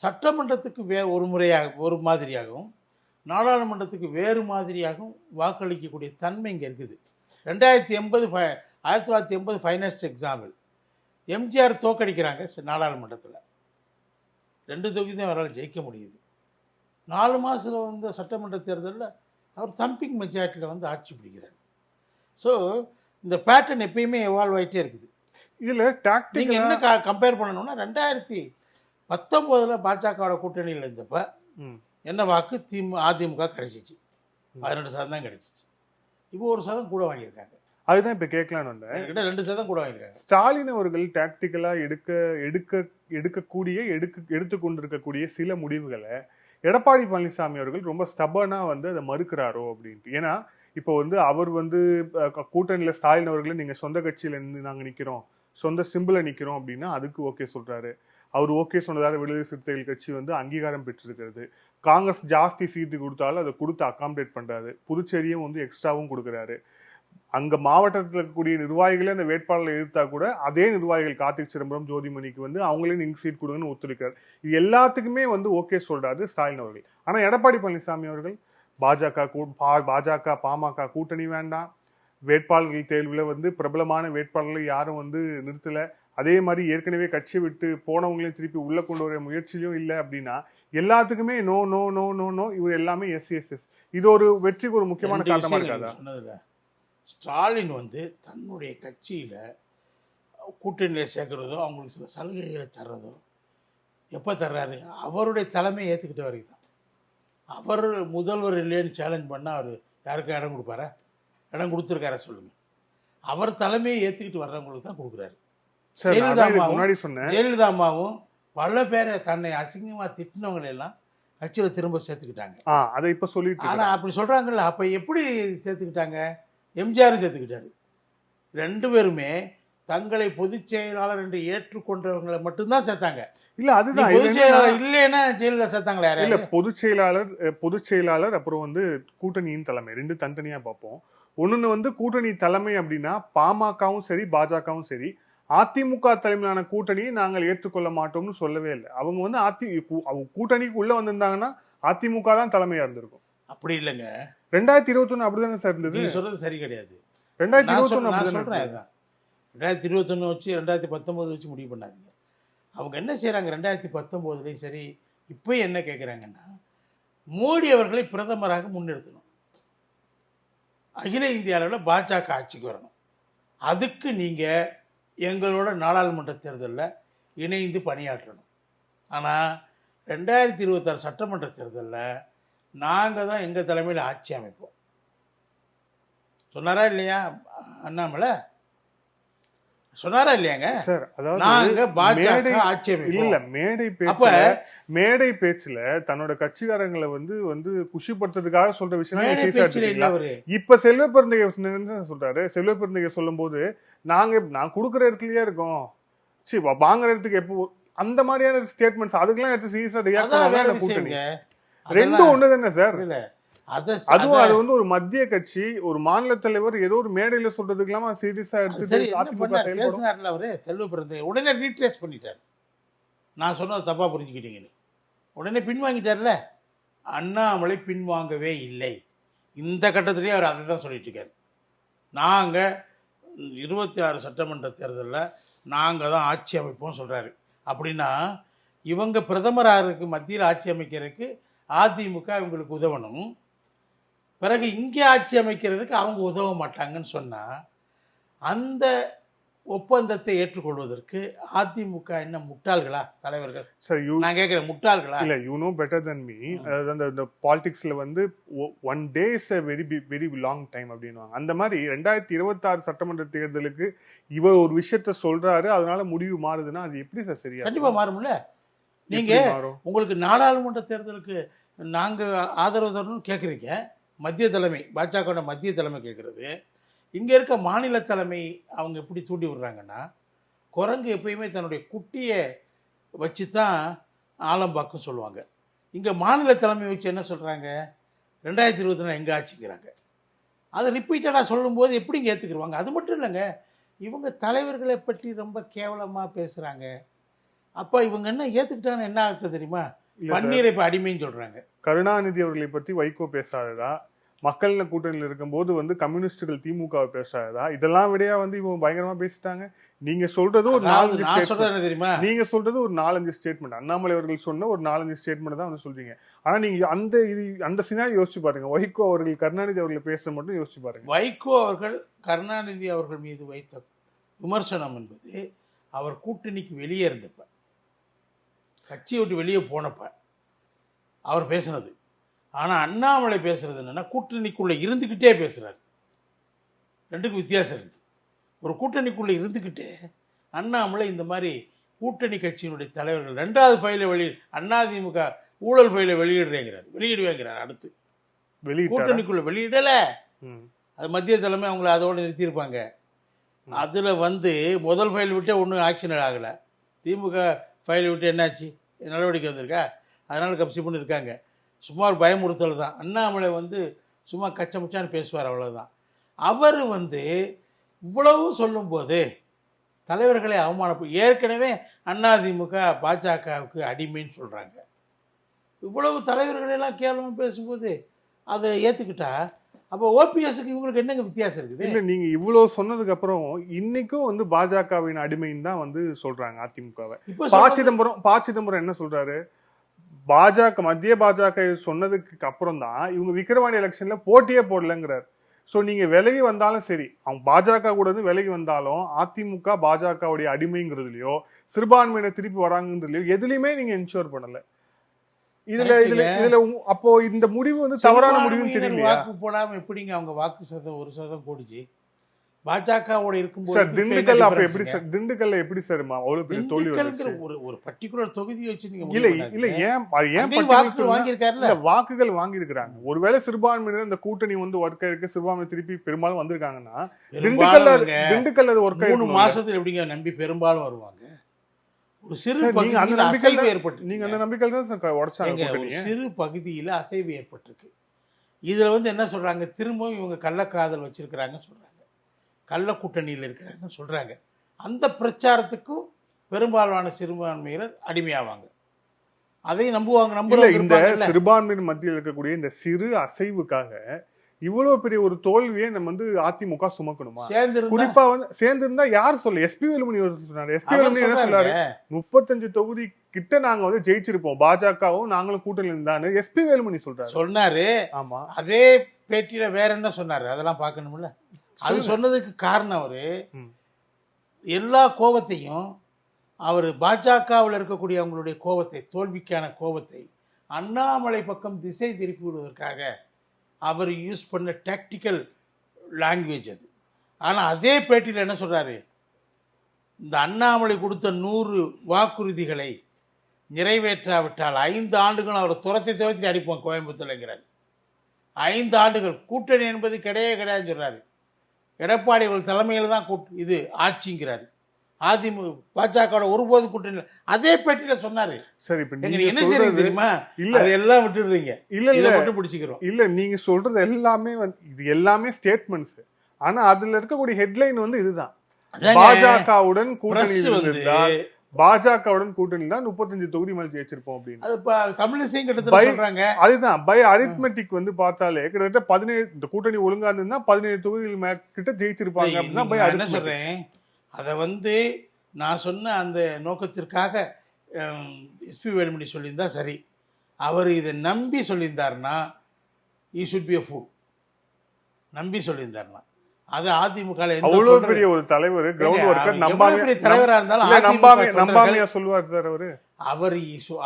சட்டமன்றத்துக்கு ஒரு முறையாக ஒரு மாதிரியாகவும் நாடாளுமன்றத்துக்கு வேறு மாதிரியாகவும் வாக்களிக்கக்கூடிய தன்மை இங்கே இருக்குது. 1980 ஃபைனஸ்ட் எக்ஸாம்பிள் எம்ஜிஆர் தோக்கடிக்கிறாங்க நாடாளுமன்றத்தில். 2 தொகுதி தான் அவரால் ஜெயிக்க முடியுது. 4 மாதத்தில் வந்த சட்டமன்ற தேர்தலில் அவர் தம்பிங் மெஜாரிட்டியில் வந்து ஆட்சி பிடிக்கிறார். ஸோ இந்த பேட்டர்ன் எப்பயுமே எவால்வ் ஆகிட்டே இருக்குது. இதுல நீங்கள் டாக்டிக் என்ன கம்பேர் பண்ணணும்னா 2019 பாஜகவோட கூட்டணியில் இருந்தப்ப என்ன வாக்கு அதிமுக கிடைச்சிச்சு, 18% தான் கிடைச்சிச்சு. இப்போ 1% கூட வாங்கியிருக்காங்க. அதுதான் இப்ப கேட்கலான்னு வந்தேன். 2% கூட வாங்கியிருக்காங்க. ஸ்டாலின் அவர்கள் டாக்டிக்கலா எடுத்துக்கொண்டிருக்கக்கூடிய சில முடிவுகளை எடப்பாடி பழனிசாமி அவர்கள் ரொம்ப ஸ்டபர்னா வந்து அதை மறுக்கிறாரோ அப்படின்ட்டு. ஏன்னா இப்போ வந்து அவர் வந்து கூட்டணியில ஸ்டாலின் அவர்களை நீங்க சொந்த கட்சியில இருந்து நாங்க நிக்கிறோம், சொந்த சிம்பிள நிக்கிறோம் அப்படின்னா அதுக்கு ஓகே சொல்றாரு. அவர் ஓகே சொன்னதாக விடுதலை சிறுத்தைகள் கட்சி வந்து அங்கீகாரம் பெற்றிருக்கிறது. காங்கிரஸ் ஜாஸ்தி சீட்டு கொடுத்தாலும் அதை கொடுத்து அகாமடேட் பண்றாரு. புதுச்சேரியும் வந்து எக்ஸ்ட்ராவும் கொடுக்குறாரு. அங்க மாவட்டத்தில் இருக்கக்கூடிய நிர்வாகிகளே அந்த வேட்பாளரை எதிர்த்தா கூட அதே நிர்வாகிகள் கார்த்திக் சிதம்பரம், ஜோதிமணிக்கு வந்து அவங்களே நீங்க சீட் கொடுங்கன்னு ஒத்துழைக்கிறார். இது எல்லாத்துக்குமே வந்து ஓகே சொல்றாரு ஸ்டாலின் அவர்கள். ஆனா எடப்பாடி பழனிசாமி அவர்கள் பாஜக பாமக கூட்டணி வேண்டாம், வேட்பாளர்கள் தேர்வுல வந்து பிரபலமான வேட்பாளர்களை யாரும் வந்து நிறுத்தல, அதே மாதிரி ஏற்கனவே கட்சியை விட்டு போனவங்களையும் திருப்பி உள்ள கொண்டு வர முயற்சியும் இல்லை அப்படின்னா எல்லாத்துக்குமே no no no no no, இவர் எல்லாமே எஸ். இது ஒரு வெற்றிக்கு ஒரு முக்கியமான காரணமா இருக்காதா? சொன்னதுல ஸ்டாலின் வந்து தன்னுடைய கட்சியில கூட்டணியில சேர்க்கிறதோ அவங்களுக்கு சில சலுகைகளை தர்றதோ எப்போ தர்றாரு? அவருடைய தலைமை ஏற்றுக்கிட்ட வரைக்கும் தான். அவர் முதல்வர் இல்லைன்னு சேலஞ்ச் பண்ணால் அவர் யாருக்கும் இடம் கொடுப்பாரா? இடம் கொடுத்துருக்காரா சொல்லுங்க? அவர் தலைமையை ஏற்றுக்கிட்டு வர்றவங்களுக்கு தான் கொடுக்குறாரு. ஜெயலலிதா அம்மாவும் பல பேரை தன்னை அசிங்கமா திட்டினவங்களை எல்லாம் கட்சியில திரும்ப சேர்த்துக்கிட்டாங்க. அதை இப்ப சொல்லிட்டு ஆனா அப்படி சொல்றாங்கல்ல, அப்ப எப்படி சேர்த்துக்கிட்டாங்க? எம்ஜிஆர் சேர்த்துக்கிட்டாரு. 2 பேருமே தங்களை பொதுச் செயலாளர் என்று ஏற்றுக்கொண்டவங்களை மட்டும்தான் சேர்த்தாங்க. இல்ல அதுதான் பொதுச் செயலாளர் இல்லைன்னா ஜெயலலிதா சேர்த்தாங்களா? இல்ல பொதுச் செயலாளர் அப்புறம் வந்து கூட்டணியின் தலைமை 2 தனித்தனியா பார்ப்போம். ஒண்ணு வந்து கூட்டணி தலைமை அப்படின்னா பாமகவும் சரி பாஜகவும் சரி அதிமுக தலைமையிலான கூட்டணியை நாங்கள் ஏற்றுக்கொள்ள மாட்டோம்னு சொல்லவே இல்லை. அவங்க வந்து கூட்டணிக்கு உள்ள வந்திருந்தாங்கன்னா அதிமுக தான் தலைமையா இருந்திருக்கும். அப்படி இல்லைங்க. 2021 அப்படிதானே சார் இருந்தது. நீங்க சொல்றது சரி கிடையாது. 2021 சொல்றேன். 2021 வச்சு 2019 வச்சு முடிவு பண்ணாதீங்க. அவங்க என்ன செய்யறாங்க 2019லயும் சரி இப்போ என்ன கேட்குறாங்கன்னா மோடி அவர்களை பிரதமராக முன்னிறுத்தணும், அகில இந்திய அளவில் பாஜக ஆட்சிக்கு வரணும், அதுக்கு நீங்க எங்களோட நாடாளுமன்ற தேர்தலில் இணைந்து பணியாற்றணும். ஆனால் 2026 சட்டமன்ற தேர்தலில் நாங்கள் தான் எங்கள் தலைமையில் ஆட்சி அமைப்போம் சொன்னாரா இல்லையா அண்ணாமலை? சொன்னாரா இல்லையாங்க சார்? அதாவது நாங்க பாஜக ஆட்சி அமைப்போம். இல்ல மேடை பேச்சுல தன்னோட கட்சிக்காரங்களை வந்து குஷிப்படுத்துறதுக்காக சொல்ற விஷயம். இப்ப செல்வ பெருந்தகை சொல்றாரு. செல்வ பெருந்தகை சொல்லும் போது நான் கொடுக்குற இடத்துலயே இருக்கோம், வாங்குற இடத்துக்கு எப்போ அந்த மாதிரியான ஸ்டேட்மெண்ட்ஸ் அதுக்கெல்லாம் எடுத்து சீரியஸா ரியாக்ட் கூட்டணி 2 ஒண்ணு தானே சார்? அதுவும் அது வந்து ஒரு மத்திய கட்சி ஒரு மாநில தலைவர் ஏதோ ஒரு மேடையில சொல்றதுக்கு இல்லாம சீரியஸா எடுத்து அவரு செல்வ பெருந்தகை உடனே ரீட்ரேஸ் பண்ணிட்டார். நான் சொன்னது தப்பா புரிஞ்சுக்கிட்டீங்கன்னு உடனே பின்வாங்கிட்டார்ல. அண்ணாமலை பின்வாங்கவே இல்லை. இந்த கட்டத்திலேயே அவர் அதை தான் சொல்லிட்டு இருக்காரு. நாங்க 26 சட்டமன்ற தேர்தலில் நாங்கள் தான் ஆட்சி அமைப்போம் சொல்றாரு. அப்படின்னா இவங்க பிரதமராக மத்தியில் ஆட்சி அமைக்கிறதுக்கு அதிமுக இவங்களுக்கு உதவணும், பிறகு இங்கே ஆட்சி அமைக்கிறதுக்கு அவங்க உதவ மாட்டாங்கன்னு சொன்னா அந்த ஒப்பந்தத்தை ஏற்றுக்கொள்வதற்கு அதிமுக என்ன முட்டாள்களா தலைவர்கள்? சார் நான் கேட்கிறேன், முட்டாள்களா? இல்ல, you know better than me. அதாவது அந்த பாலிடிக்ஸ்ல வந்து one day is a very long time அப்படின்னுவாங்க. அந்த மாதிரி 2026 சட்டமன்ற தேர்தலுக்கு இவர் ஒரு விஷயத்த சொல்றாரு, அதனால முடிவு மாறுதுன்னா அது எப்படி சார் சரியா? கண்டிப்பா மாறும்ல. நீங்க உங்களுக்கு நாடாளுமன்ற தேர்தலுக்கு நாங்க ஆதரவு தரணும்னு கேட்குறீங்க, மத்திய தலைமை பாஜக மத்திய தலைமை கேட்கறது. இங்க இருக்க மாநில தலைமை அவங்க எப்படி தூண்டி விடுறாங்கன்னா, குரங்கு எப்பயுமே தன்னுடைய குட்டியை வச்சு தான் ஆலம்பாக்கும் சொல்லுவாங்க. இங்க மாநில தலைமை வச்சு என்ன சொல்றாங்க, 2024 எங்க ஆட்சிங்கிறாங்க. அதை ரிப்பீட்டடாக சொல்லும்போது எப்படிங்க ஏற்றுக்குருவாங்க? அது மட்டும் இல்லைங்க, இவங்க தலைவர்களை பற்றி ரொம்ப கேவலமாக பேசுகிறாங்க. அப்போ இவங்க என்ன ஏற்றுக்கிட்டான்னு என்ன ஆகுது தெரியுமா? பன்னீரை இப்போ அடிமைன்னு சொல்கிறாங்க. கருணாநிதி அவர்களை பற்றி வைகோ பேசாததா, மக்கள் கூட்டணியில் இருக்கும்போது வந்து கம்யூனிஸ்டுகள் திமுகவை பேசாததா, இதெல்லாம் விடையா வந்து இவங்க பயங்கரமா பேசிட்டாங்க. நீங்க சொல்றது ஒரு 4 தெரியுமா? நீங்க சொல்றது ஒரு 4-5 ஸ்டேட்மெண்ட், அண்ணாமலை அவர்கள் சொன்ன ஒரு 4-5 ஸ்டேட்மெண்ட் தான் வந்து சொல்றீங்க. ஆனா நீங்க அந்த சினாரி யோசிச்சு பாருங்க. வைகோ அவர்கள் கருணாநிதி அவர்களை பேச மட்டும் யோசிச்சு பாருங்க. வைகோ அவர்கள் கருணாநிதி அவர்கள் மீது வைத்த விமர்சனம் என்பது அவர் கூட்டணிக்கு வெளியே இருந்தப்ப, கட்சியை விட்டு வெளியே போனப்ப அவர் பேசினது. ஆனா அண்ணாமலை பேசுறது என்னன்னா, கூட்டணிக்குள்ள இருந்துகிட்டே பேசுறாரு. ரெண்டுக்கும் வித்தியாசம் இருக்கு. ஒரு கூட்டணிக்குள்ள இருந்துகிட்டே அண்ணாமலை இந்த மாதிரி கூட்டணி கட்சியினுடைய தலைவர்கள் 2வது ஃபைலை அதிமுக ஊழல் ஃபைலை வெளியிடுவேங்கிறார். அடுத்து கூட்டணிக்குள்ள வெளியிடல, அது மத்திய தலைமை அவங்களை அதோட நிறுத்தியிருப்பாங்க. அதுல வந்து முதல் ஃபைல் விட்டே ஒன்றும் ஆக்ஷன் ஆகலை. திமுக ஃபைல் விட்டு என்னாச்சு, நடவடிக்கை வந்திருக்கா? அதனால கப்சி பண்ணி இருக்காங்க. சும்மா ஒரு பயமுறுத்தல் தான். அண்ணாமலை வந்து சும்மா கச்சமுச்சான்னு பேசுவார், அவ்வளோதான். அவர் வந்து இவ்வளவு சொல்லும்போது தலைவர்களை ஏற்கனவே அதிமுக பாஜகவுக்கு அடிமைன்னு சொல்கிறாங்க. இவ்வளவு தலைவர்களெல்லாம் கேவலமாக பேசும்போது அதை ஏற்றுக்கிட்டா அப்போ ஓபிஎஸ்க்கு இவங்களுக்கு என்னங்க வித்தியாசம் இருக்குது? இல்லை, நீங்கள் இவ்வளோ சொன்னதுக்கு அப்புறம் இன்னைக்கும் வந்து பாஜகவின் அடிமைன்னு தான் வந்து சொல்கிறாங்க அதிமுகவை. ப. சிதம்பரம் என்ன சொல்கிறாரு, மத்திய பாஜக சொன்னதுக்கு அப்புறம் தான் இவங்க விக்கிரவாண்டி எலெக்ஷன்ல போட்டியே போடலங்கிறார். ஸோ நீங்க விலகி வந்தாலும் சரி, அவங்க பாஜக கூட இருந்து விலகி வந்தாலும் அதிமுக பாஜகவுடைய அடிமைங்கிறதுலையோ சிறுபான்மையினர் திருப்பி வராங்கிறதுலையோ எதுலையுமே நீங்க என்ஷூர் பண்ணல. இதுல அப்போ இந்த முடிவு வந்து தவறான முடிவுன்னு தெரியல. வாக்கு போடாம எப்படிங்க அவங்க வாக்கு சதம் 1% கூடிச்சு? பாஜகவோட இருக்கும்போது சார் திண்டுக்கல் அப்ப எப்படி சார், திண்டுக்கல்ல எப்படி சார் அவ்வளவு பெரிய தோல்வி வந்துச்சு? ஒரு பர்టిక్యులர் தொகுதி வச்சு நீங்க இல்ல ஏன் வாக்குகள் வாங்கி இருக்காங்க. ஒருவேளை சிறுபான்மையினர் இந்த கூட்டணி வந்து ஒர்க் ஆயிருக்கு, சிறுபான்மை திருப்பி பெரும்பாலும் வந்திருக்காங்கன்னா திண்டுக்கல்ல அது ஒர்க் 3 மாசத்துல எப்படிங்க நம்பி பெரும்பாலும் வருவாங்க? ஒரு சிறு பகுதியில் அசைவு ஏற்பட்டு, நீங்க அந்த நம்பிக்கையில தான் சார் உடைச்சாங்க. ஒரு சிறு பகுதியில அசைவு ஏற்பட்டிருக்கு. இதுல வந்து என்ன சொல்றாங்க, திரும்பவும் இவங்க கள்ளக்காதல் வச்சிருக்கிறாங்க சொல்றாங்க, கள்ள கூட்டணியில் இருக்கிறாங்கன்னு சொல்றாங்க. அந்த பிரச்சாரத்துக்கும் பெரும்பாலான சிறுபான்மையினர் அடிமையாவாங்க. அதையும் நம்புவாங்க. இந்த சிறுபான்மையினர் மத்தியில் இருக்கக்கூடிய இந்த சிறு அசைவுக்காக இவ்வளவு பெரிய ஒரு தோல்வியை நம்ம வந்து அதிமுக சுமக்கணுமா? குறிப்பா வந்து சேர்ந்திருந்தா யார் சொல்ல? எஸ்பி வேலுமணி சொன்னாரு. எஸ்பி வேலுமணி என்ன சொல்றாரு, 35 தொகுதி கிட்ட நாங்க வந்து ஜெயிச்சிருப்போம், பாஜகவும் நாங்களும் கூட்டணி இருந்தான்னு எஸ்பி வேலுமணி சொன்னாரு. ஆமா, அதே பேட்டியில வேற என்ன சொன்னாரு அதெல்லாம் பார்க்கணும்ல. அது சொன்னதுக்கு காரணம் அவரு எல்லா கோபத்தையும், அவர் பாஜகவில் இருக்கக்கூடிய அவங்களுடைய கோபத்தை, தோல்விக்கான கோபத்தை அண்ணாமலை பக்கம் திசை திருப்பி விடுவதற்காக அவர் யூஸ் பண்ண டாக்டிக்கல் லாங்குவேஜ் அது. ஆனால் அதே பேட்டியில் என்ன சொல்றாரு, இந்த அண்ணாமலை கொடுத்த 100 வாக்குறுதிகளை நிறைவேற்றாவிட்டால் 5 ஆண்டுகள் அவரை துரத்தி அடிப்போம் கோயம்புத்தூர்ங்கிறார். 5 ஆண்டுகள் கூட்டணி என்பது கிடையாதுன்னு சொல்றாரு. எடப்பாடி அவர்கள் தலைமையில் தான் இது ஆட்சிங்கிறாரு. அதிமுக பாஜக ஒருபோது கூட்டணி அதே பேட்டியில சொன்னாரு. சரி, இப்ப என்ன செய்யறது தெரியுமா? இல்ல அதெல்லாம் விட்டுடுறீங்க. இல்ல மட்டும் பிடிச்சிக்கிறோம். இல்ல நீங்க சொல்றது எல்லாமே இது எல்லாமே ஸ்டேட்மெண்ட்ஸ். ஆனா அதுல இருக்கக்கூடிய ஹெட்லைன் வந்து இதுதான், பாஜகவுடன் கூட்டணி இருந்தால் பாஜகவுடன் கூட்டணி தான் 35 தொகுதி மேல் ஜெயிச்சிருப்போம் அப்படின்னு. அது தமிழிசையும் கிட்டத்தட்ட சொல்றாங்க. அதுதான் பை அரித்மெட்டிக் வந்து பார்த்தாலே கிட்டத்தட்ட 17 இந்த கூட்டணி ஒழுங்கா இருந்தா 17 தொகுதிகள் மேல் கிட்ட ஜெயிச்சிருப்பாங்க அப்படின்னா பை என்ன சொல்றேன். அதை வந்து நான் சொன்ன அந்த நோக்கத்திற்காக எஸ்பி வேலுமணி சொல்லியிருந்தா சரி. அவர் இதை நம்பி சொல்லியிருந்தாருன்னா he should be a fool. நம்பி சொல்லியிருந்தாருன்னா அது அதிமுக அவ்வளவு பெரிய ஒரு தலைவர், கிரவுண்ட் ஒர்க்கர், நம்பாம தலைவரா இருந்தாலும் நம்பாமையா சொல்லுவார் சார் அவரு.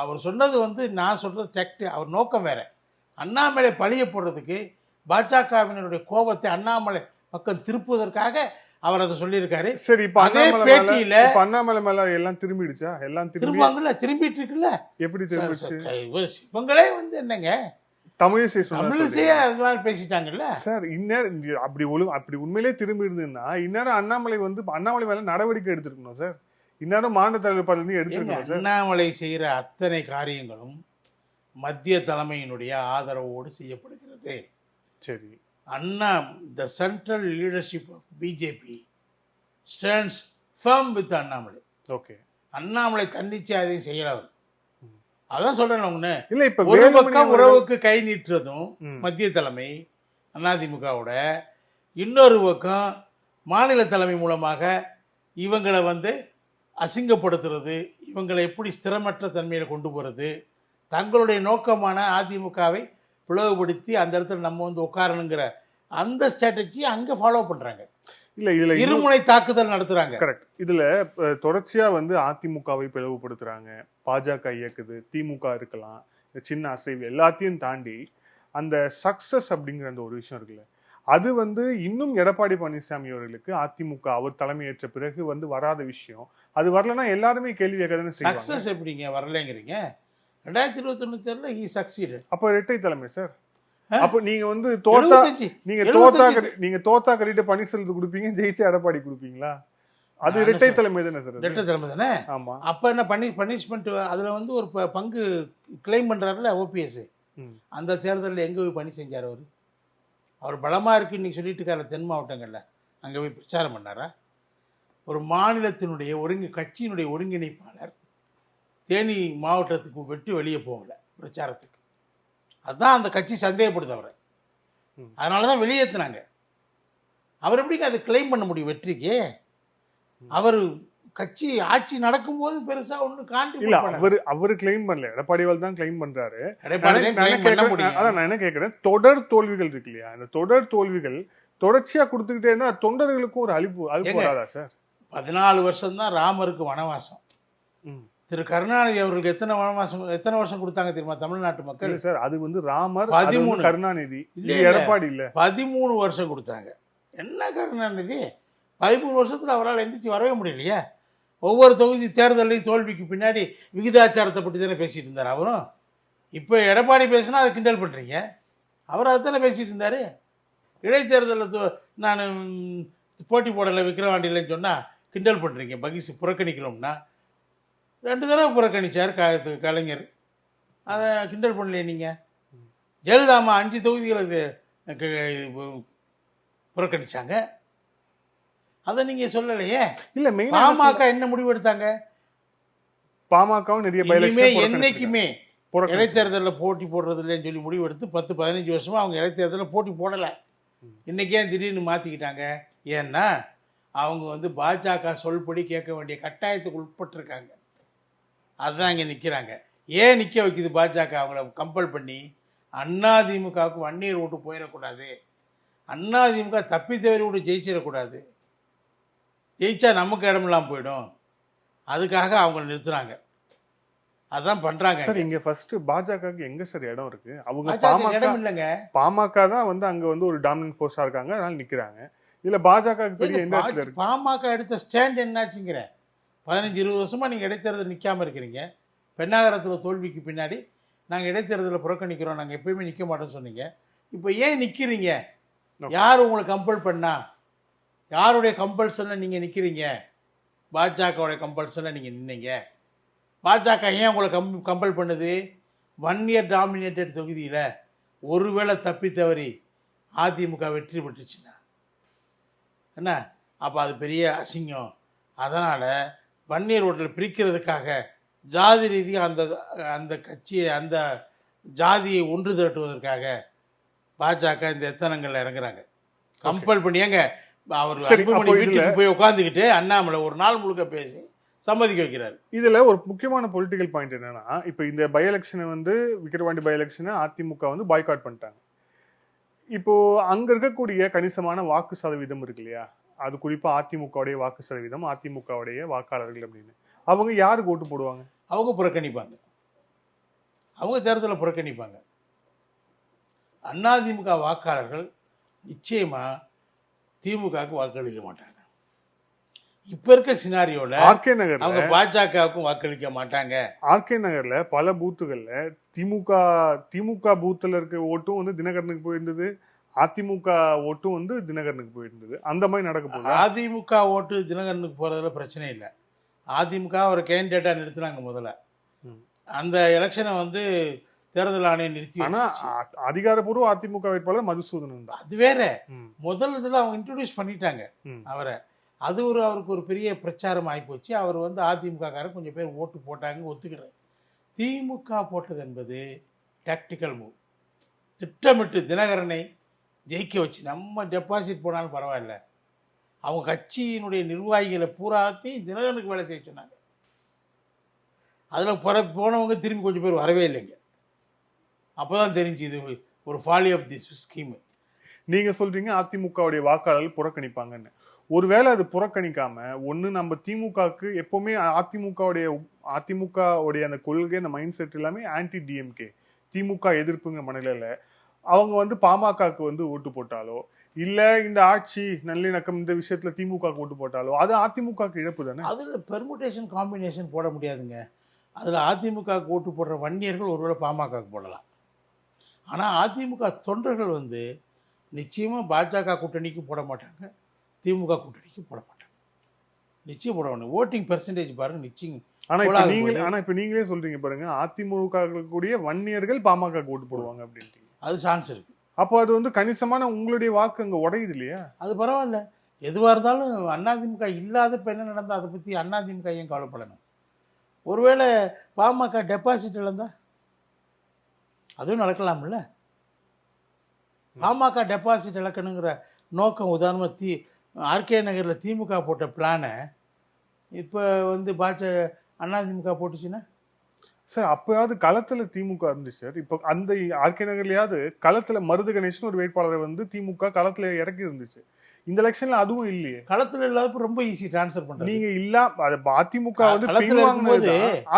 அவர் சொன்னது வந்து நான் சொல்றது டெக்ட். அவர் நோக்கம் வேற. அண்ணாமலை பழிய போடுறதுக்கு பாஜகவினருடைய கோபத்தை அண்ணாமலை பக்கம் திருப்புவதற்காக அவர் அதை சொல்லியிருக்காரு. சரி, இப்ப அதே பேட்டியில அண்ணாமலை மேல எல்லாம் திரும்பிடுச்சா? எல்லாம் திரும்பாங்கல்ல, திரும்பிட்டு இருக்குல்ல. எப்படி திரும்பிடுச்சு? இவங்களே வந்து என்னங்க தமிழிசையே அது மாதிரி பேசிட்டாங்கல்ல சார். இந்நேரம் அப்படி உண்மையிலே திரும்பி இருந்ததுன்னா இந்நேரம் அண்ணாமலை மேல நடவடிக்கை எடுத்திருக்கணும் சார். இந்நேரம் மாநில தலைவர் பதவி எடுத்திருக்கணும் சார். அண்ணாமலை செய்யற அத்தனை காரியங்களும் மத்திய தலைமையினுடைய ஆதரவோடு செய்யப்படுகிறது. சரி, அண்ணா the central leadership of BJP stands firm with Annamalai. Okay, Annamalai தன்னிச்சை அதையும் செய்யல. அவர் அதான் சொல்றேன். ஒண்ணு இல்ல, இப்ப ஒரு பக்கம் உறவுக்கு கை நீட்டுறதும் மத்திய தலைமை அதிமுகவோட, இன்னொரு பக்கம் மாநில தலைமை மூலமாக இவங்களை வந்து அசிங்கப்படுத்துறது, இவங்களை எப்படி ஸ்திரமற்ற தன்மையில கொண்டு போறது, தங்களுடைய நோக்கமான அதிமுகவை பிளவுபடுத்தி அந்த இடத்துல நம்ம வந்து உட்காரணுங்கிற அந்த ஸ்ட்ராட்டஜி அங்க ஃபாலோ பண்றாங்க. இல்ல, இதுல இருமுனை தாக்குதல் நடத்துறாங்க. கரெக்ட். இதுல தொடர்ச்சியா வந்து அதிமுகவை பிளவுபடுத்துறாங்க, பாஜக இயக்குது, திமுக இருக்கலாம், சின்ன அசைவு எல்லாத்தையும் தாண்டி அந்த சக்சஸ் அப்படிங்கிற அந்த ஒரு விஷயம் இருக்குல்ல, அது வந்து இன்னும் எடப்பாடி பழனிசாமி அவர்களுக்கு அதிமுக அவர் தலைமையேற்ற பிறகு வந்து வராத விஷயம். அது வரலன்னா எல்லாருமே கேள்வி கேட்கறதுன்னு செய்வாங்க. சக்சஸ் எப்படிங்க வரலங்கிறீங்க? 2021 தேர்தல ஹி சக்சீடட். அப்ப இரட்டை தலைமை சார். அப்ப நீங்க வந்து தோத்தா கட்டிட்டு பன்னீர்செல்வத்துக்கு கொடுப்பீங்க, ஜெயிச்சா எடப்பாடி கொடுப்பீங்களா? அது இரட்டை தலைமை தானே சார்? இரட்டை தலைமை தானே. ஆமா. அப்ப என்ன பனிஷ்மெண்ட் அதுல வந்து ஒரு பங்கு கிளைம் பண்றாருல ஓபிஎஸ். அந்த தேர்தலில் எங்க போய் பணி செஞ்சார் அவரு? அவர் பலமா இருக்கு இன்னைக்கு சொல்லிட்டு இருக்காரு தென் மாவட்டங்கள்ல, அங்க போய் பிரச்சாரம் பண்ணாரா? ஒரு மாநிலத்தினுடைய கட்சியினுடைய ஒருங்கிணைப்பாளர் தேனி மாவட்டத்துக்கு விட்டு வெளியே போகல பிரச்சாரத்துக்கு. அதுதான் அந்த கட்சி சந்தேகப்படுது அவரை. அதனாலதான் வெளியேற்றினாங்க. அவர் எப்படி அதை கிளைம் பண்ண முடியும் வெற்றிக்கு? அவர் கட்சி ஆட்சி நடக்கும் போது பெருசா ஒண்ணு காண்டி அவரு கிளைம் பண்ணல, எடப்பாடியால் தான் கிளைம் பண்றாரு. நான் என்ன கேட்கிறேன், தொடர் தோல்விகள் இருக்கு இல்லையா, அந்த தொடர் தோல்விகள் தொடர்ச்சியா கொடுத்துக்கிட்டே இருந்தா தொண்டர்களுக்கும் ஒரு அழிப்பு வராதா சார்? 14 வருஷம் தான் ராமருக்கு வனவாசம். திரு கருணாநிதி அவர்களுக்கு எத்தனை வருஷம் கொடுத்தாங்க தெரியுமா தமிழ்நாட்டு மக்கள்? சார் அது வந்து ராமர் 13, கருணாநிதி எடப்பாடி இல்ல 13 வருஷம் கொடுத்தாங்க. என்ன கருணாநிதி 13 வருஷத்துல அவரால் எந்திரிச்சு வரவே முடியலையே. ஒவ்வொரு தொகுதி தேர்தலையும் தோல்விக்கு பின்னாடி விகிதாச்சாரத்தை பற்றி தானே பேசிட்டு இருந்தார் அவரும். இப்போ எடப்பாடி பேசினா அதை கிண்டல் பண்றீங்க. அவர் அதுதானே பேசிட்டு இருந்தாரு. இடைத்தேர்தலில் நான் போட்டி போடலை விக்கிரவாண்டியிலன்னு சொன்னா கிண்டல் பண்றீங்க. பகிஷ் புறக்கணிக்கணும்னா 2 தடவை புறக்கணிச்சார் கலைஞர். அதை கிண்டல் பண்ணலையே நீங்க. ஜெயலலிதாமா 5 தொகுதிகளுக்கு புறக்கணிச்சாங்க. அதை நீங்க சொல்லலையே. இல்ல, பாமக என்ன முடிவு எடுத்தாங்க? பாமகவும் என்னைக்குமே இடைத்தேர்தலில் போட்டி போடுறது இல்லைன்னு சொல்லி முடிவு எடுத்து 10-15 வருஷமா அவங்க இடைத்தேர்தலில் போட்டி போடலை. இன்னைக்கே திடீர்னு மாத்திக்கிட்டாங்க. ஏன்னா அவங்க வந்து பாஜக சொல்படி கேட்க வேண்டிய கட்டாயத்துக்கு உட்பட்டிருக்காங்க. அதுதான் இங்கே நிற்கிறாங்க. ஏன் நிற்க வைக்குது பாஜக? அவங்கள கம்பல் பண்ணி அதிமுகவுக்கு வன்னியர் ஓட்டு போயிடக்கூடாது, அதிமுக தப்பி தவறி விட்டு ஜெயிச்சிடக்கூடாது, ஜெயிச்சா நமக்கு இடமெல்லாம் போயிடும், அதுக்காக அவங்க நிறுத்துறாங்க. அதான் பண்றாங்க சார். இங்க ஃபர்ஸ்ட் பாஜகவுக்கு எங்க சார் இடம் இருக்கு? அவங்க இடம் இல்லைங்க. பாமக தான் வந்து அங்க வந்து ஒரு டாமினன்ட் ஃபோர்ஸா இருக்காங்க, அதனால நிக்கிறாங்க. இதுல பாஜக பெரிய என்ன இருக்கு? பாமக எடுத்த ஸ்டாண்ட் என்னாச்சுங்கிற 15-20 வருஷமா நீங்க இடைத்தேர்தல் நிக்காம இருக்கிறீங்க. பெண்ணாகரத்துல தோல்விக்கு பின்னாடி நாங்க இடைத்தேர்தலில் புறக்கணிக்கிறோம், நாங்க எப்பயுமே நிக்க மாட்டோம்னு சொன்னீங்க. இப்போ ஏன் நிக்கிறீங்க? யார் உங்களை கம்பல் பண்ணா? யாருடைய கம்பல்சன்ல நீங்க நிக்கிறீங்க? பாஜகவுடைய கம்பல்சன்ல நீங்க நின்னீங்க. பாஜக ஏன் உங்களை கம்பல் பண்ணுது? 1 இயர் டாமினேட்டட் தொகுதியில ஒருவேளை தப்பி தவறி அதிமுக வெற்றி பெற்றுச்சுன்னா என்ன அப்ப அது பெரிய அசிங்கம். அதனால 1 இயர் ஓட்டில் பிரிக்கிறதுக்காக ஜாதி ரீதியாக அந்த கட்சியை அந்த ஜாதியை ஒன்று திரட்டுவதற்காக பாஜக இந்த எத்தனங்கள்ல இறங்குறாங்க. கம்பல் பண்ணியாங்க. அவர் வீட்டுக்கு போய் உட்காந்துக்கிட்டு அண்ணாமலை ஒரு நாள் முழுக்க பேசி சம்மதிக்க வைக்கிறாரு. இதுல ஒரு முக்கியமான பொலிட்டிக்கல் பாயிண்ட் என்னன்னா, இப்ப இந்த பை எலெக்ஷனை வந்து விக்கிரவாண்டி பை எலெக்ஷனை அதிமுக வந்து பாய்காட் பண்ணிட்டாங்க. இப்போ அங்க இருக்கக்கூடிய கணிசமான வாக்கு சதவீதம் இருக்கு இல்லையா, அது குறிப்பா அதிமுகவுடைய வாக்கு சதவீதம், அதிமுகவுடைய வாக்காளர்கள் அப்படின்னு, அவங்க யாருக்கு ஓட்டு போடுவாங்க? அவங்க புறக்கணிப்பாங்க, அவங்க தேர்தலை புறக்கணிப்பாங்க. அதிமுக வாக்காளர்கள் நிச்சயமா திமுகவுக்கு வாக்களிக்க மாட்டாங்க. இப்ப இருக்க சினாரியோல ஆர்கே நகர்ல அவங்க பாஜகவுக்கும் வாக்களிக்க மாட்டாங்க. ஆர்கே நகர்ல பல பூத்துகள்ல திமுக பூத்துல இருக்க ஓட்டும் வந்து தினகரனுக்கு போயிருந்தது, அதிமுக ஓட்டும் வந்து தினகரனுக்கு போயிருந்தது. அந்த மாதிரி நடக்க போகுது. அதிமுக ஓட்டு தினகரனுக்கு போறதுல பிரச்சனை இல்லை. அதிமுக ஒரு கேண்டிடேட்டா நிறுத்தினாங்க முதல்ல. அந்த எலெக்ஷனை வந்து தேர்தல் ஆணையம் நிறுத்தி, ஆனா அதிகாரப்பூர்வ அதிமுக வேட்பாளர் மதுசூதனன் தான். அது வேற. முதல் இதுல அவங்க இன்ட்ரோடியூஸ் பண்ணிட்டாங்க அவரை. அது அவருக்கு ஒரு பெரிய பிரச்சாரம் ஆகிப்போச்சு. அவர் வந்து அதிமுக காரர் கொஞ்சம் பேர் ஓட்டு போட்டாங்க, ஒத்துக்கிறேன். திமுக போட்டது என்பது டாக்டிக்கல் மூவ். திட்டமிட்டு தினகரனை ஜெயிக்க வச்சு, நம்ம டெபாசிட் போனாலும் பரவாயில்ல, அவங்க கட்சியினுடைய நிர்வாகிகளை பூராத்தையும் தினகரனுக்கு வேலை செய்ய சொன்னாங்க. அதில் போனவங்க திரும்பி கொஞ்சம் பேர் வரவே இல்லைங்க. அப்போதான் தெரிஞ்சு இது ஒரு ஃபாலி ஆஃப் திஸ் ஸ்கீம். நீங்க சொல்றீங்க அதிமுகவுடைய வாக்காளர்கள் புறக்கணிப்பாங்கன்னு. ஒருவேளை அது புறக்கணிக்காம ஒண்ணு நம்ம திமுகவுக்கு எப்பவுமே அதிமுகவுடைய அந்த கொள்கை, அந்த மைண்ட் செட் எல்லாமே ஆன்டி டிஎம்கே, திமுக எதிர்ப்புங்கிற மனநிலையில அவங்க வந்து பாமகக்கு வந்து ஓட்டு போட்டாலோ, இல்ல இந்த ஆட்சி நல்லிணக்கம் இந்த விஷயத்துல திமுக ஓட்டு போட்டாலோ அது அதிமுகக்கு இழப்பு தானே. அதுல பெர்முடேஷன் காம்பினேஷன் போட முடியாதுங்க. அதுல அதிமுக ஓட்டு போடுற வன்னியர்கள் ஒருவேளை பாமக போடலாம். ஆனா அதிமுக தொண்டர்கள் வந்து நிச்சயமா பாஜக கூட்டணிக்கு போட மாட்டாங்க, திமுக கூட்டணிக்கு போட மாட்டாங்க. நிச்சயம் போட வேணும். ஓட்டிங் பெர்சன்டேஜ் பாருங்க நிச்சயம். ஆனா இப்ப நீங்களே சொல்றீங்க பாருங்க, அதிமுக கூடிய வன்னியர்கள் பாமக ஓட்டு போடுவாங்க அப்படின்ட்டு. அது சான்ஸ் இருக்கு. அப்போ அது வந்து கணிசமான உங்களுடைய வாக்கு அங்க உடையுது இல்லையா? அது பரவாயில்ல, எதுவா இருந்தாலும் அதிமுக இல்லாதப்ப என்ன நடந்தா அதை பத்தி அதிமுக ஏன் கவலைப்படணும்? ஒருவேளை பாமக டெபாசிட் இழந்தா அதுவும் நடக்கலாம்ல. பாமக டெபாசிட் இழக்கணுங்கிற நோக்கம், உதாரணமாக ஆர்கே நகரில் திமுக போட்ட பிளானை இப்போ வந்து அதிமுக போட்டுச்சுன்னா சார், அப்பயாவது களத்துல திமுக இருந்துச்சு சார். இப்போ அந்த ஆர்கே நகர்லயாவது களத்துல மருது கணேசன் ஒரு வேட்பாளரை வந்து திமுக களத்துல இறக்கி இருந்துச்சு. இந்த எலெக்ஷன்ல அதுவும் இல்லையே. களத்துல இல்லாத ரொம்ப ஈஸி டிரான்ஸ்ஃபர் பண்றது. நீங்க இல்ல அதிமுக வந்து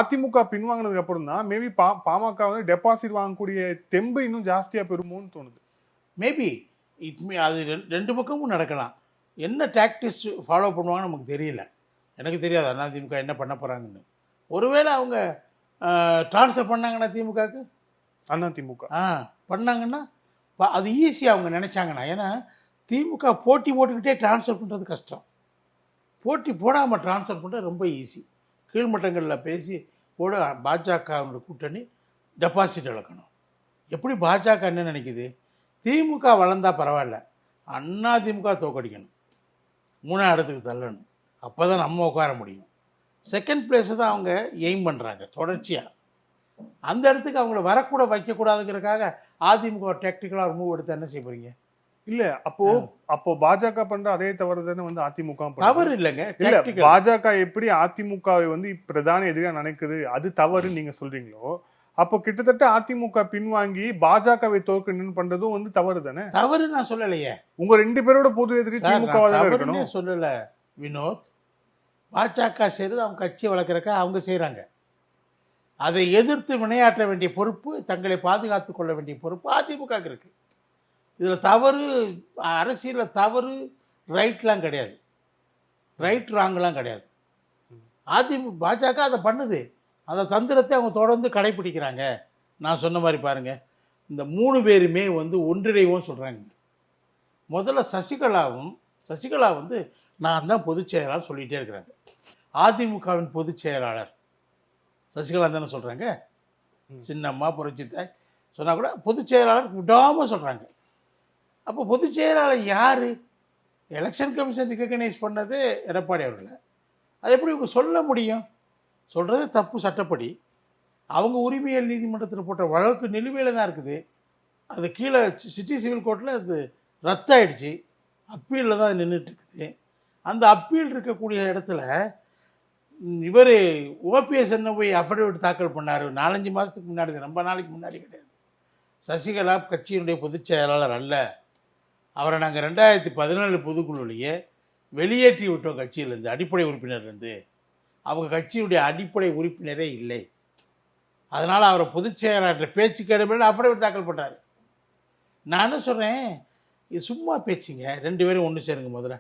அதிமுக பின்வாங்கினதுக்கு அப்புறம் தான் மேபி பாமக வந்து டெபாசிட் வாங்கக்கூடிய தெம்பு இன்னும் ஜாஸ்தியா பெறுமோன்னு தோணுது. மேபி அது ரெண்டு பக்கமும் நடக்கலாம். என்ன டாக்டிக்ஸ் ஃபாலோ பண்ணுவாங்கன்னு நமக்கு தெரியல. எனக்கு தெரியாது அதிமுக என்ன பண்ண போறாங்கன்னு. ஒருவேளை அவங்க டிரான்ஸ்ஃபர் பண்ணாங்கன்னா திமுகக்கு, அதிமுக பண்ணாங்கன்னா அது ஈஸி அவங்க நினைச்சாங்கன்னா. ஏன்னா திமுக போட்டி போட்டுக்கிட்டே டிரான்ஸ்ஃபர் பண்ணுறது கஷ்டம். போட்டி போடாமல் டிரான்ஸ்ஃபர் பண்ணுறது ரொம்ப ஈஸி. கீழ்மட்டங்களில் பேசி போட பாஜகவோட கூட்டணி டெபாசிட் இழக்கணும். எப்படி பாஜக என்ன நினைக்குது, திமுக வளர்ந்தா பரவாயில்ல, அதிமுக தோக்கடிக்கணும், 3ஆம் இடத்துக்கு தள்ளணும், அப்போ தான் நம்ம உட்கார முடியும். செகண்ட் பிளேஸை தான் அவங்க எய்ம் பண்ணுறாங்க தொடர்ச்சியாக. அந்த இடத்துக்கு அவங்கள வரக்கூட வைக்கக்கூடாதுங்கிறதுக்காக அதிமுக டெக்னிக்கலாக ஒரு மூவ் எடுத்து என்ன செய்ய போறீங்க? இல்ல அப்போ பாஜக பண்ற அதே தவறு தானே வந்து அதிமுக. தவறு இல்லைங்க. இல்ல, பாஜக எப்படி அதிமுகவை வந்து பிரதான எதிரியா நினைக்குது அது தவறு நீங்க சொல்றீங்களோ, அப்போ கிட்டத்தட்ட அதிமுக பின்வாங்கி பாஜகவை தோற்கணும்னு பண்றதும் வந்து தவறு தானே. தவறு நான் சொல்லலையே. உங்க ரெண்டு பேரோட பொது எதிரி திமுக சொல்லல வினோத். பாஜக செய்யறது அவங்க கட்சியை வளர்க்கறக்க அவங்க செய்யறாங்க. அதை எதிர்த்து வினையாற்ற வேண்டிய பொறுப்பு, தங்களை பாதுகாத்துக் கொள்ள வேண்டிய பொறுப்பு அதிமுக இருக்கு. இதுல தவறு, அரசியல தவறு ரைட்லாம் கிடையாது, ரைட் ராங்லாம் கிடையாது. பாஜக அதை பண்ணுது. அந்த தந்திரத்தை அவங்க தொடர்ந்து கடைபிடிக்கிறாங்க. நான் சொன்ன மாதிரி பாருங்க, இந்த 3 பேருமே வந்து ஒன்றிணைவும் சொல்றாங்க. முதல்ல சசிகலா வந்து நான் தான் பொதுச் செயலாளர் சொல்லிட்டே இருக்கிறாங்க. அதிமுகவின் பொதுச் செயலாளர் சசிகலா தானே சொல்றாங்க. சின்னம்மா புரட்சித்தாய் சொன்னா கூட பொதுச் செயலாளர் விடாம சொல்றாங்க. அப்போ பொதுச் செயலாளர் யாரு? எலெக்ஷன் கமிஷன் ரெகக்னைஸ் பண்ணது எடப்பாடி அவர்களை. அது எப்படி இவங்க சொல்ல முடியும்? சொல்றது தப்பு சட்டப்படி. அவங்க உரிமையல் நீதிமன்றத்தில் போட்ட வழக்கு நிலுவையில் தான் இருக்குது. அது கீழே சிட்டி சிவில் கோர்ட்டில் அது ரத்தாயிடுச்சு, அப்பீலில் தான் நின்றுட்டு இருக்குது. அந்த அப்பீல் இருக்கக்கூடிய இடத்துல இவர் ஓபிஎஸ் என்ன போய் அஃபிடவிட் தாக்கல் பண்ணார் 4-5 மாதத்துக்கு முன்னாடி, ரொம்ப நாளைக்கு முன்னாடி கிடையாது. சசிகலா கட்சியினுடைய பொதுச் செயலாளர் அல்ல, அவரை நாங்கள் 2017 பொதுக்குழுவிலேயே வெளியேற்றி விட்டோம் கட்சியிலேருந்து, அடிப்படை உறுப்பினர்லேருந்து. அவங்க கட்சியுடைய அடிப்படை உறுப்பினரே இல்லை, அதனால் அவரை பொதுச் செயலாளர் பேச்சு கேடபில் அஃபிடவிட் தாக்கல் பண்ணுறாரு. நான் என்ன சொல்கிறேன், இது சும்மா பேச்சுங்க, 2 பேரும் ஒன்று சேருங்க. முதல்ல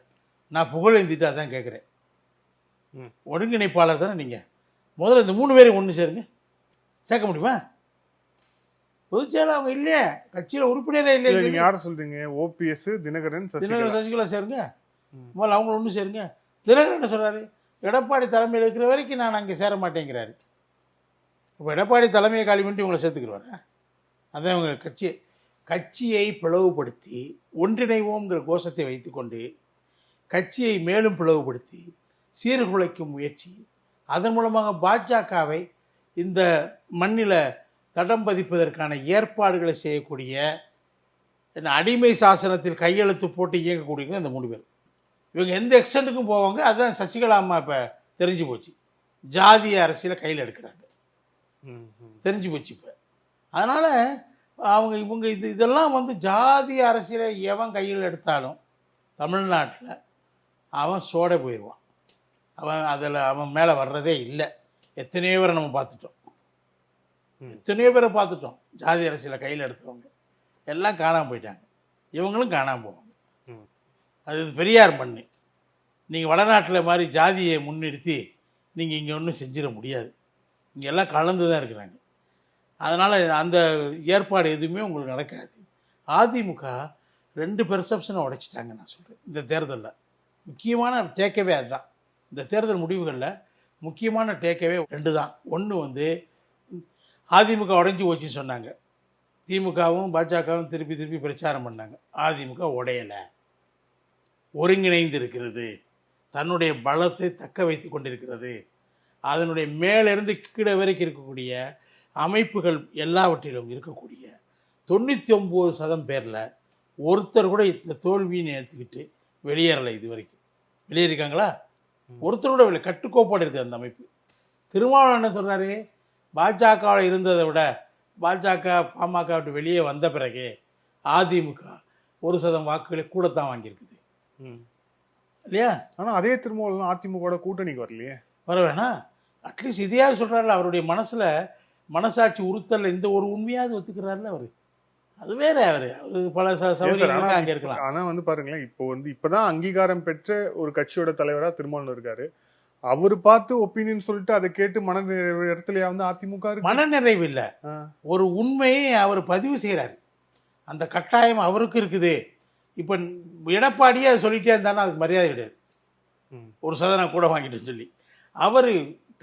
நான் புகழேந்திட்டு அதான் கேட்குறேன், ஒருங்கிணைப்பாளர் தானே நீங்கள், முதல்ல இந்த 3 பேரும் ஒன்று சேருங்க. சேர்க்க முடியுமா? பொதுச் செயலாளர் அவங்க இல்லையே, கட்சியில் உறுப்பினரே இல்லை. நீங்க யாரை சொல்றீங்க? ஓபிஎஸ், தினகரன், சசிகலா சேருங்க, முதல்ல அவங்க ஒன்று சேருங்க. தினகரன் என்ன சொல்கிறாரு, எடப்பாடி தலைமையில் இருக்கிற வரைக்கும் நான் அங்கே சேர மாட்டேங்கிறாரு. இப்போ எடப்பாடி தலைமையை காலி பண்ணிட்டு இவங்களை சேர்த்துக்கிறவாரா? அதான் இவங்க கட்சியை பிளவுபடுத்தி ஒன்றிணைவோங்கிற கோஷத்தை வைத்துக்கொண்டு கட்சியை மேலும் பிளவுபடுத்தி சீர்குலைக்கும் முயற்சி, அதன் மூலமாக பாஜகவை இந்த மண்ணில் தடம் பதிப்பதற்கான ஏற்பாடுகளை செய்யக்கூடிய அடிமை சாசனத்தில் கையெழுத்து போட்டு இயங்கக்கூடியவங்க இந்த 3 பேர். இவங்க எந்த எக்ஸ்டெண்டுக்கும் போவாங்க. அதுதான் சசிகலா அம்மா இப்போ தெரிஞ்சு போச்சு, ஜாதிய அரசியலை கையில் எடுக்கிறாங்க, தெரிஞ்சு போச்சு இப்போ. அதனால் இவங்க இதெல்லாம் ஜாதிய அரசியலை எவன் கையில் எடுத்தாலும் தமிழ்நாட்டில் அவன் சோட போயிடுவான். அவன் மேலே வர்றதே இல்லை. எத்தனையோ பேரை நம்ம பார்த்துட்டோம், ஜாதி அரசியலை கையில் எடுத்தவங்க எல்லாம் காணாமல் போயிட்டாங்க, இவங்களும் காணாமல் போவாங்க. அது பெரியார் மண்ணு. நீங்கள் வடநாட்டில் மாதிரி ஜாதியை முன்னிறுத்தி நீங்கள் இங்கே ஒன்றும் செஞ்சிட முடியாது, இங்கே எல்லாம் கலந்து தான் இருக்கிறாங்க. அதனால் அந்த ஏற்பாடு எதுவுமே உங்களுக்கு நடக்காது. அதிமுக 2 பெர்செப்ஷனை உடைச்சிட்டாங்க. நான் சொல்கிறேன், இந்த தேர்தலில் முக்கியமான டேக்கவே அதுதான். இந்த தேர்தல் முடிவுகளில் முக்கியமான டேக்கவே 2 தான். ஒன்று அதிமுக உடைஞ்சி போச்சு சொன்னாங்க, திமுகவும் பாஜகவும் திருப்பி பிரச்சாரம் பண்ணாங்க. அதிமுக உடையலை, ஒருங்கிணைந்து இருக்கிறது, தன்னுடைய பலத்தை தக்க வைத்து கொண்டிருக்கிறது. அதனுடைய மேலிருந்து கீழே வரைக்கும் இருக்கக்கூடிய அமைப்புகள் எல்லாவற்றிலும் இருக்கக்கூடிய 99% பேரில் ஒருத்தர் கூட இந்த தோல்வியை எடுத்துக்கிட்டு வெளியேறலை. இது வரைக்கும் வெளியேறிருக்காங்களா? ஒருத்தர் கூட வெளியே கட்டுக்கோப்பாடு இருக்குது அந்த அமைப்பு. திருமாவளவன் என்ன சொல்கிறாரு, பாஜகவில் இருந்ததை விட பாஜக பாமக விட்டு வெளியே வந்த பிறகு அதிமுக 1% வாக்குகளை கூடத்தான் வாங்கியிருக்குது இல்லையா? ஆனால் அதே திருமாவளவன் அதிமுக கூட்டணிக்கு வரலையே. வர வேணாம், அட்லீஸ்ட் இதையாவது சொல்கிறாருல, அவருடைய மனசாட்சி உறுத்தல் இந்த ஒரு உண்மையாவது ஒத்துக்கிறாருல அவர். அது வேற, அவரு பல சௌகரியங்கள் அங்கே இருக்கலாம். ஆனால் பாருங்களேன், இப்போதான் அங்கீகாரம் பெற்ற ஒரு கட்சியோட தலைவராக திருமாவளவன் இருக்காரு. அவர் பார்த்து ஒப்பீனியன் சொல்லிட்டு அதை கேட்டு மனநிறைவு இடத்துலயா அதிமுக மனநிறைவு இல்லை, ஒரு உண்மையை அவர் பதிவு செய்கிறாரு. அந்த கட்டாயம் அவருக்கு இருக்குது. இப்போ எடப்பாடியே அதை சொல்லிட்டே இருந்தாலும் அதுக்கு மரியாதை கிடையாது. 1% கூட வாங்கிட்டுன்னு சொல்லி அவர்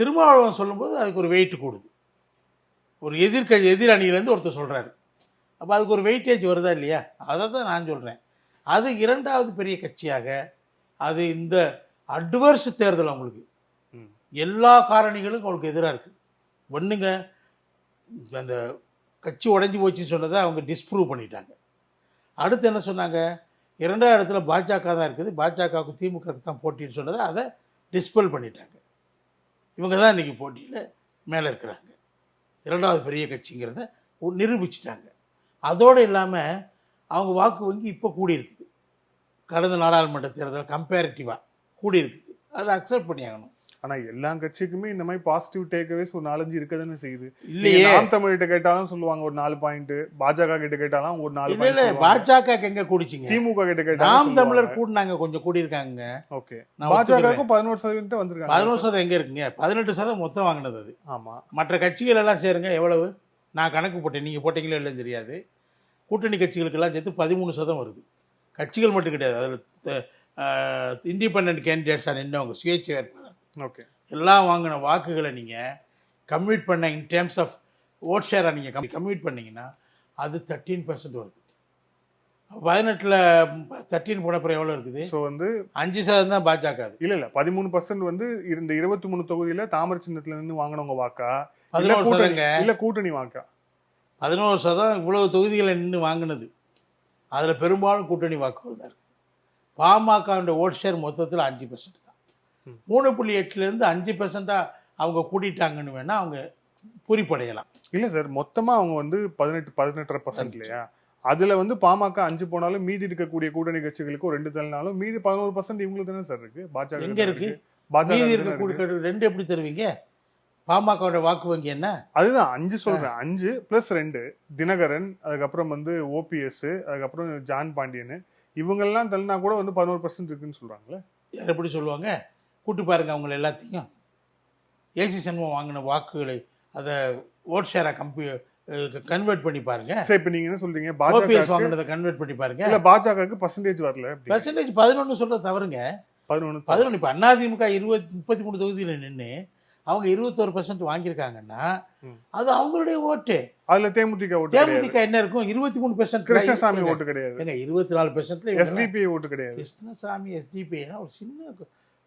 திருமாவளவன் சொல்லும்போது அதுக்கு ஒரு வெயிட் கூடுது. ஒரு எதிர் அணியிலேருந்து ஒருத்தர் சொல்கிறாரு, அப்போ அதுக்கு ஒரு வெயிட்டேஜ் வருதா இல்லையா? அதை தான் நான் சொல்கிறேன். அது 2வது பெரிய கட்சியாக அது இந்த அட்வர்ஸ் தேர்தல் அவங்களுக்கு எல்லா காரணிகளும் அவங்களுக்கு எதிராக இருக்குது. ஒன்றுங்க, அந்த கட்சி உடஞ்சி போச்சுன்னு சொன்னதை அவங்க டிஸ்ப்ரூவ் பண்ணிட்டாங்க. அடுத்து என்ன சொன்னாங்க, 2வது இடத்துல பாஜக தான் இருக்குது, பாஜகவுக்கு திமுகவுக்கு தான் போட்டின்னு சொன்னதை அதை டிஸ்பெல் பண்ணிட்டாங்க. இவங்க தான் இன்றைக்கி போட்டியில் மேலே இருக்கிறாங்க, 2வது பெரிய கட்சிங்கிறத நிரூபிச்சிட்டாங்க. அதோடு இல்லாமல் அவங்க வாக்கு வங்கி இப்போ கூடியிருக்குது, கடந்த நாடாளுமன்ற தேர்தல் கம்பேரிட்டிவாக கூடியிருக்குது. அதை அக்செப்ட் பண்ணியாகணும். ஆனால் எல்லா கட்சிக்குமே இந்த மாதிரி பாசிட்டிவ் டேக்அவேஸ் ஒரு 4-5 இருக்கதானே செய்யுது. இல்லையே, நாம் தமிழ்கிட்ட கேட்டாலும் சொல்லுவாங்க ஒரு 4 பாயிண்ட், பாஜக கிட்ட கேட்டாலும் ஒரு 4 பாயிண்ட். இல்லை, பாஜக எங்க கூடிச்சிங்க, திமுக கிட்ட கேட்டாலும் நாம் தமிழர் கூடினாங்க, கொஞ்சம் கூடியிருக்காங்க. ஓகே, பாஜகவுக்கும் 11% வந்திருக்காங்க. 11% எங்க இருக்குங்க? 18% மொத்தம் வாங்கினது அது. ஆமா, மற்ற கட்சிகள் எல்லாம் சேருங்க எவ்வளவு, நான் கணக்கு போட்டேன், நீங்க போட்டீங்களோ இல்லைன்னு தெரியாது. கூட்டணி கட்சிகளுக்கெல்லாம் சேர்த்து 13% வருது. கட்சிகள் மட்டும் கிடையாது, அதில் இண்டிபெண்டன்ட் கேண்டிடேட்ஸாக நின்றவங்க, சுயேட்சை வேட்பாளர், ஓகே, எல்லாம் வாங்கின வாக்குகளை நீங்கள் கம்யூட் பண்ண இன் டேர்ம்ஸ் ஆஃப் ஓட் ஷேராக நீங்கள் கம்யூட் பண்ணிங்கன்னா அது 13% வருது. 18ல் 13 போனப்புறம் எவ்வளோ இருக்குது? ஸோ 5% தான் பாஜக. இல்லை 13% இந்த 23 தொகுதியில் தாமரை சின்னத்தில் நின்று வாங்கினவங்க வாக்கா, 11%? இல்லை கூட்டணி வாக்கா? 11% இவ்வளவு தொகுதிகளை நின்று வாங்கினது. அதில் பெரும்பாலும் கூட்டணி வாக்குகள் தான் இருக்குது. பாமக ஓட் ஷேர் மொத்தத்தில் 5% தான். 3.8லேருந்து 5% அவங்க கூட்டிட்டாங்கன்னு வேணா அவங்க பூரிப்படையலாம். இல்ல சார், மொத்தமா அவங்க வந்து 18.5% இல்லையா? அதுல வந்து பாமக 5 போனாலும் மீதி இருக்கக்கூடிய கூட்டணி கட்சிகளுக்கு ஒரு 2 தள்ளினாலும் மீதி 11% இவங்களுக்கு தானே சார் இருக்கு. பாஜக எங்க இருக்கு? பாஜக மீதி இருக்க கூட்டு 2 எப்படி தருவீங்க? பாமகவோட வாக்கு வங்கி என்ன? அதுதான் 5 சொல்றேன். 5 + 2 தினகரன், அதுக்கப்புறம் வந்து ஓபிஎஸ், அதுக்கப்புறம் ஜான் பாண்டியன், இவங்கெல்லாம் தள்ளினா கூட வந்து 11% இருக்குன்னு சொல்றாங்களே. யார் எப்படி சொல்லுவாங்க? கூட்டி பாருங்க அவங்கள எல்லாத்தையும். ஏசி சண்முகம் வாங்கின வாக்குகளை அதை ஓட் ஷேரா கன்வெர்ட் பண்ணி பாருங்க. சரி, இப்ப நீங்க என்ன சொல்றீங்க? ஓபிஎஸ் வாங்கினதை கன்வெர்ட் பண்ணி பாருங்க. இல்ல பாஜகவுக்கு பர்சன்டேஜ் வரல. பர்சன்டேஜ் 11 சொல்றது தவறுங்க. 11 இப்ப அதிமுக 33 தொகுதியில நின்று அவங்க 21% வாங்கியிருக்காங்கன்னா அது அவங்களுடைய ஓட்டு. அதுல தேமுதிக ஓட்டு, தேமுதிக என்ன இருக்கும்? 23%. கிருஷ்ணசாமி ஓட்டு கிடையாது. 24% எஸ்டிபி ஓட்டு கிடையாது. கிருஷ்ணசாமி எஸ்டிபி ஒரு சின்ன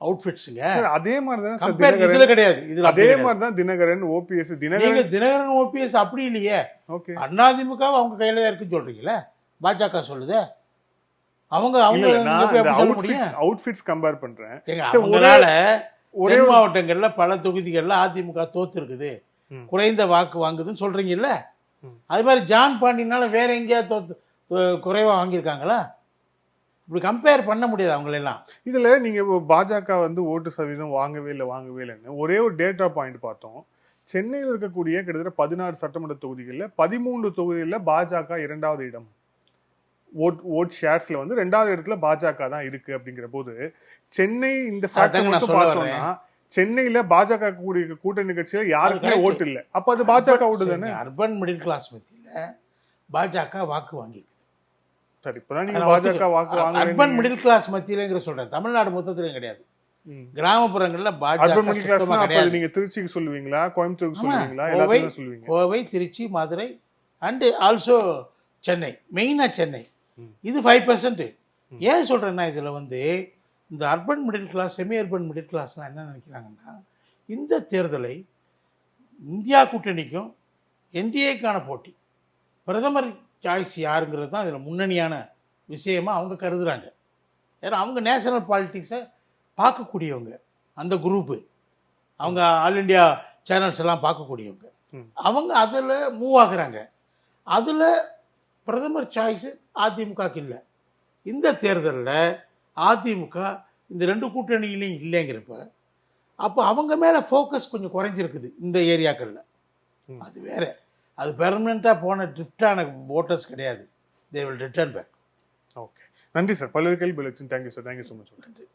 அவுட்ஃபிட்ஸ்ங்க. அதே மாதிரி தான் இதுல கிடையாது. இதுல அதே மாதிரி தான் தினகரன், ஓபிஎஸ். தினகரன் ஓபிஎஸ் அப்படி இல்லையே. ஓகே, அதிமுக அவங்க கையில தான் இருக்குன்னு சொல்றீங்களா? பாஜக சொல்லுது. அவங்க அவுட்ஃபிட்ஸ் கம்பேர் பண்றேன். அவங்களால ஒரே மாவட்டங்கள்ல பல தொகுதிகள்ல அதிமுக தோத்து இருக்குது, குறைந்த வாக்கு வாங்குதுன்னு சொல்றீங்கல்ல. அது மாதிரி ஜான் பாண்டியனால வேற எங்கேயா குறைவா வாங்கியிருக்காங்களா? இப்படி கம்பேர் பண்ண முடியாது அவங்களெல்லாம். இதுல நீங்க பாஜக வந்து ஓட்டு சதவீதம் வாங்கவே இல்லைன்னு ஒரே ஒரு டேட்டா பாயிண்ட் பார்த்தோம். சென்னையில் இருக்கக்கூடிய கிட்டத்தட்ட 16 சட்டமன்ற தொகுதிகளில் 13 தொகுதிகளில் பாஜக 2வது இடம். ஓட் ஷேர்ஸ்ல வந்து 2வது இடத்துல பாஜக தான் இருக்கு. அப்படிங்கிற போது சென்னை இந்த ஃபேக்டர் மட்டும் பார்த்தோம்னா சென்னையில பாஜக கூட்டணி கட்சியில யாருக்குமே ஓட்டு இல்லை. அப்ப அது பாஜக ஓட்டு தானே. அர்பன் மிடில் கிளாஸ் மத்தியில பாஜக வாக்கு வாங்கி. சரி, இப்பதான் நீங்க பாஜக வாக்கு வாங்க. அர்பன் மிடில் கிளாஸ் மத்தியிலங்கிற சொல்றேன். தமிழ்நாடு மொத்தத்திலும் கிடையாது. கிராமப்புறங்கள்ல பாஜக. நீங்க திருச்சிக்கு சொல்லுவீங்களா, கோயம்புத்தூருக்கு சொல்லுவீங்களா? எல்லாத்தையும் சொல்லுவீங்க. Kovai, Trichy, Madurai and also Chennai. மெயினா சென்னை. இது 5%. ஏன் சொல்றேன்னா இதுல வந்து இந்த urban middle class, semi urban middle கிளாஸ்லாம் என்ன நினைக்கிறாங்கன்னா, இந்த தேர்தலை இந்தியா கூட்டணிக்கும் என்டிஏக்கான போட்டி, பிரதமர் சாய்ஸ் யாருங்கிறது தான் இதில் முன்னணியான விஷயமா அவங்க கருதுறாங்க. ஏன்னா அவங்க நேஷனல் பாலிட்டிக்ஸை பார்க்கக்கூடியவங்க, அந்த குரூப்பு, அவங்க ஆல் இண்டியா சேனல்ஸ் எல்லாம் பார்க்கக்கூடியவங்க, அவங்க அதில் மூவ் ஆகுறாங்க. அதில் பிரதமர் சாய்ஸு அதிமுகக்கு இல்லை. இந்த தேர்தலில் அதிமுக இந்த 2 கூட்டணியிலையும் இல்லைங்கிறப்ப அப்போ அவங்க மேலே ஃபோக்கஸ் கொஞ்சம் குறைஞ்சிருக்குது இந்த ஏரியாக்களில். அது வேற, அது பெர்மனெண்ட்டாக போன ட்ரிஃப்டான ஓட்டர்ஸ் கிடையாது. They will return back. Okay, நன்றி சார். பல்வேறு கேள்வி. Thank you sir. Thank you so much. நன்றி.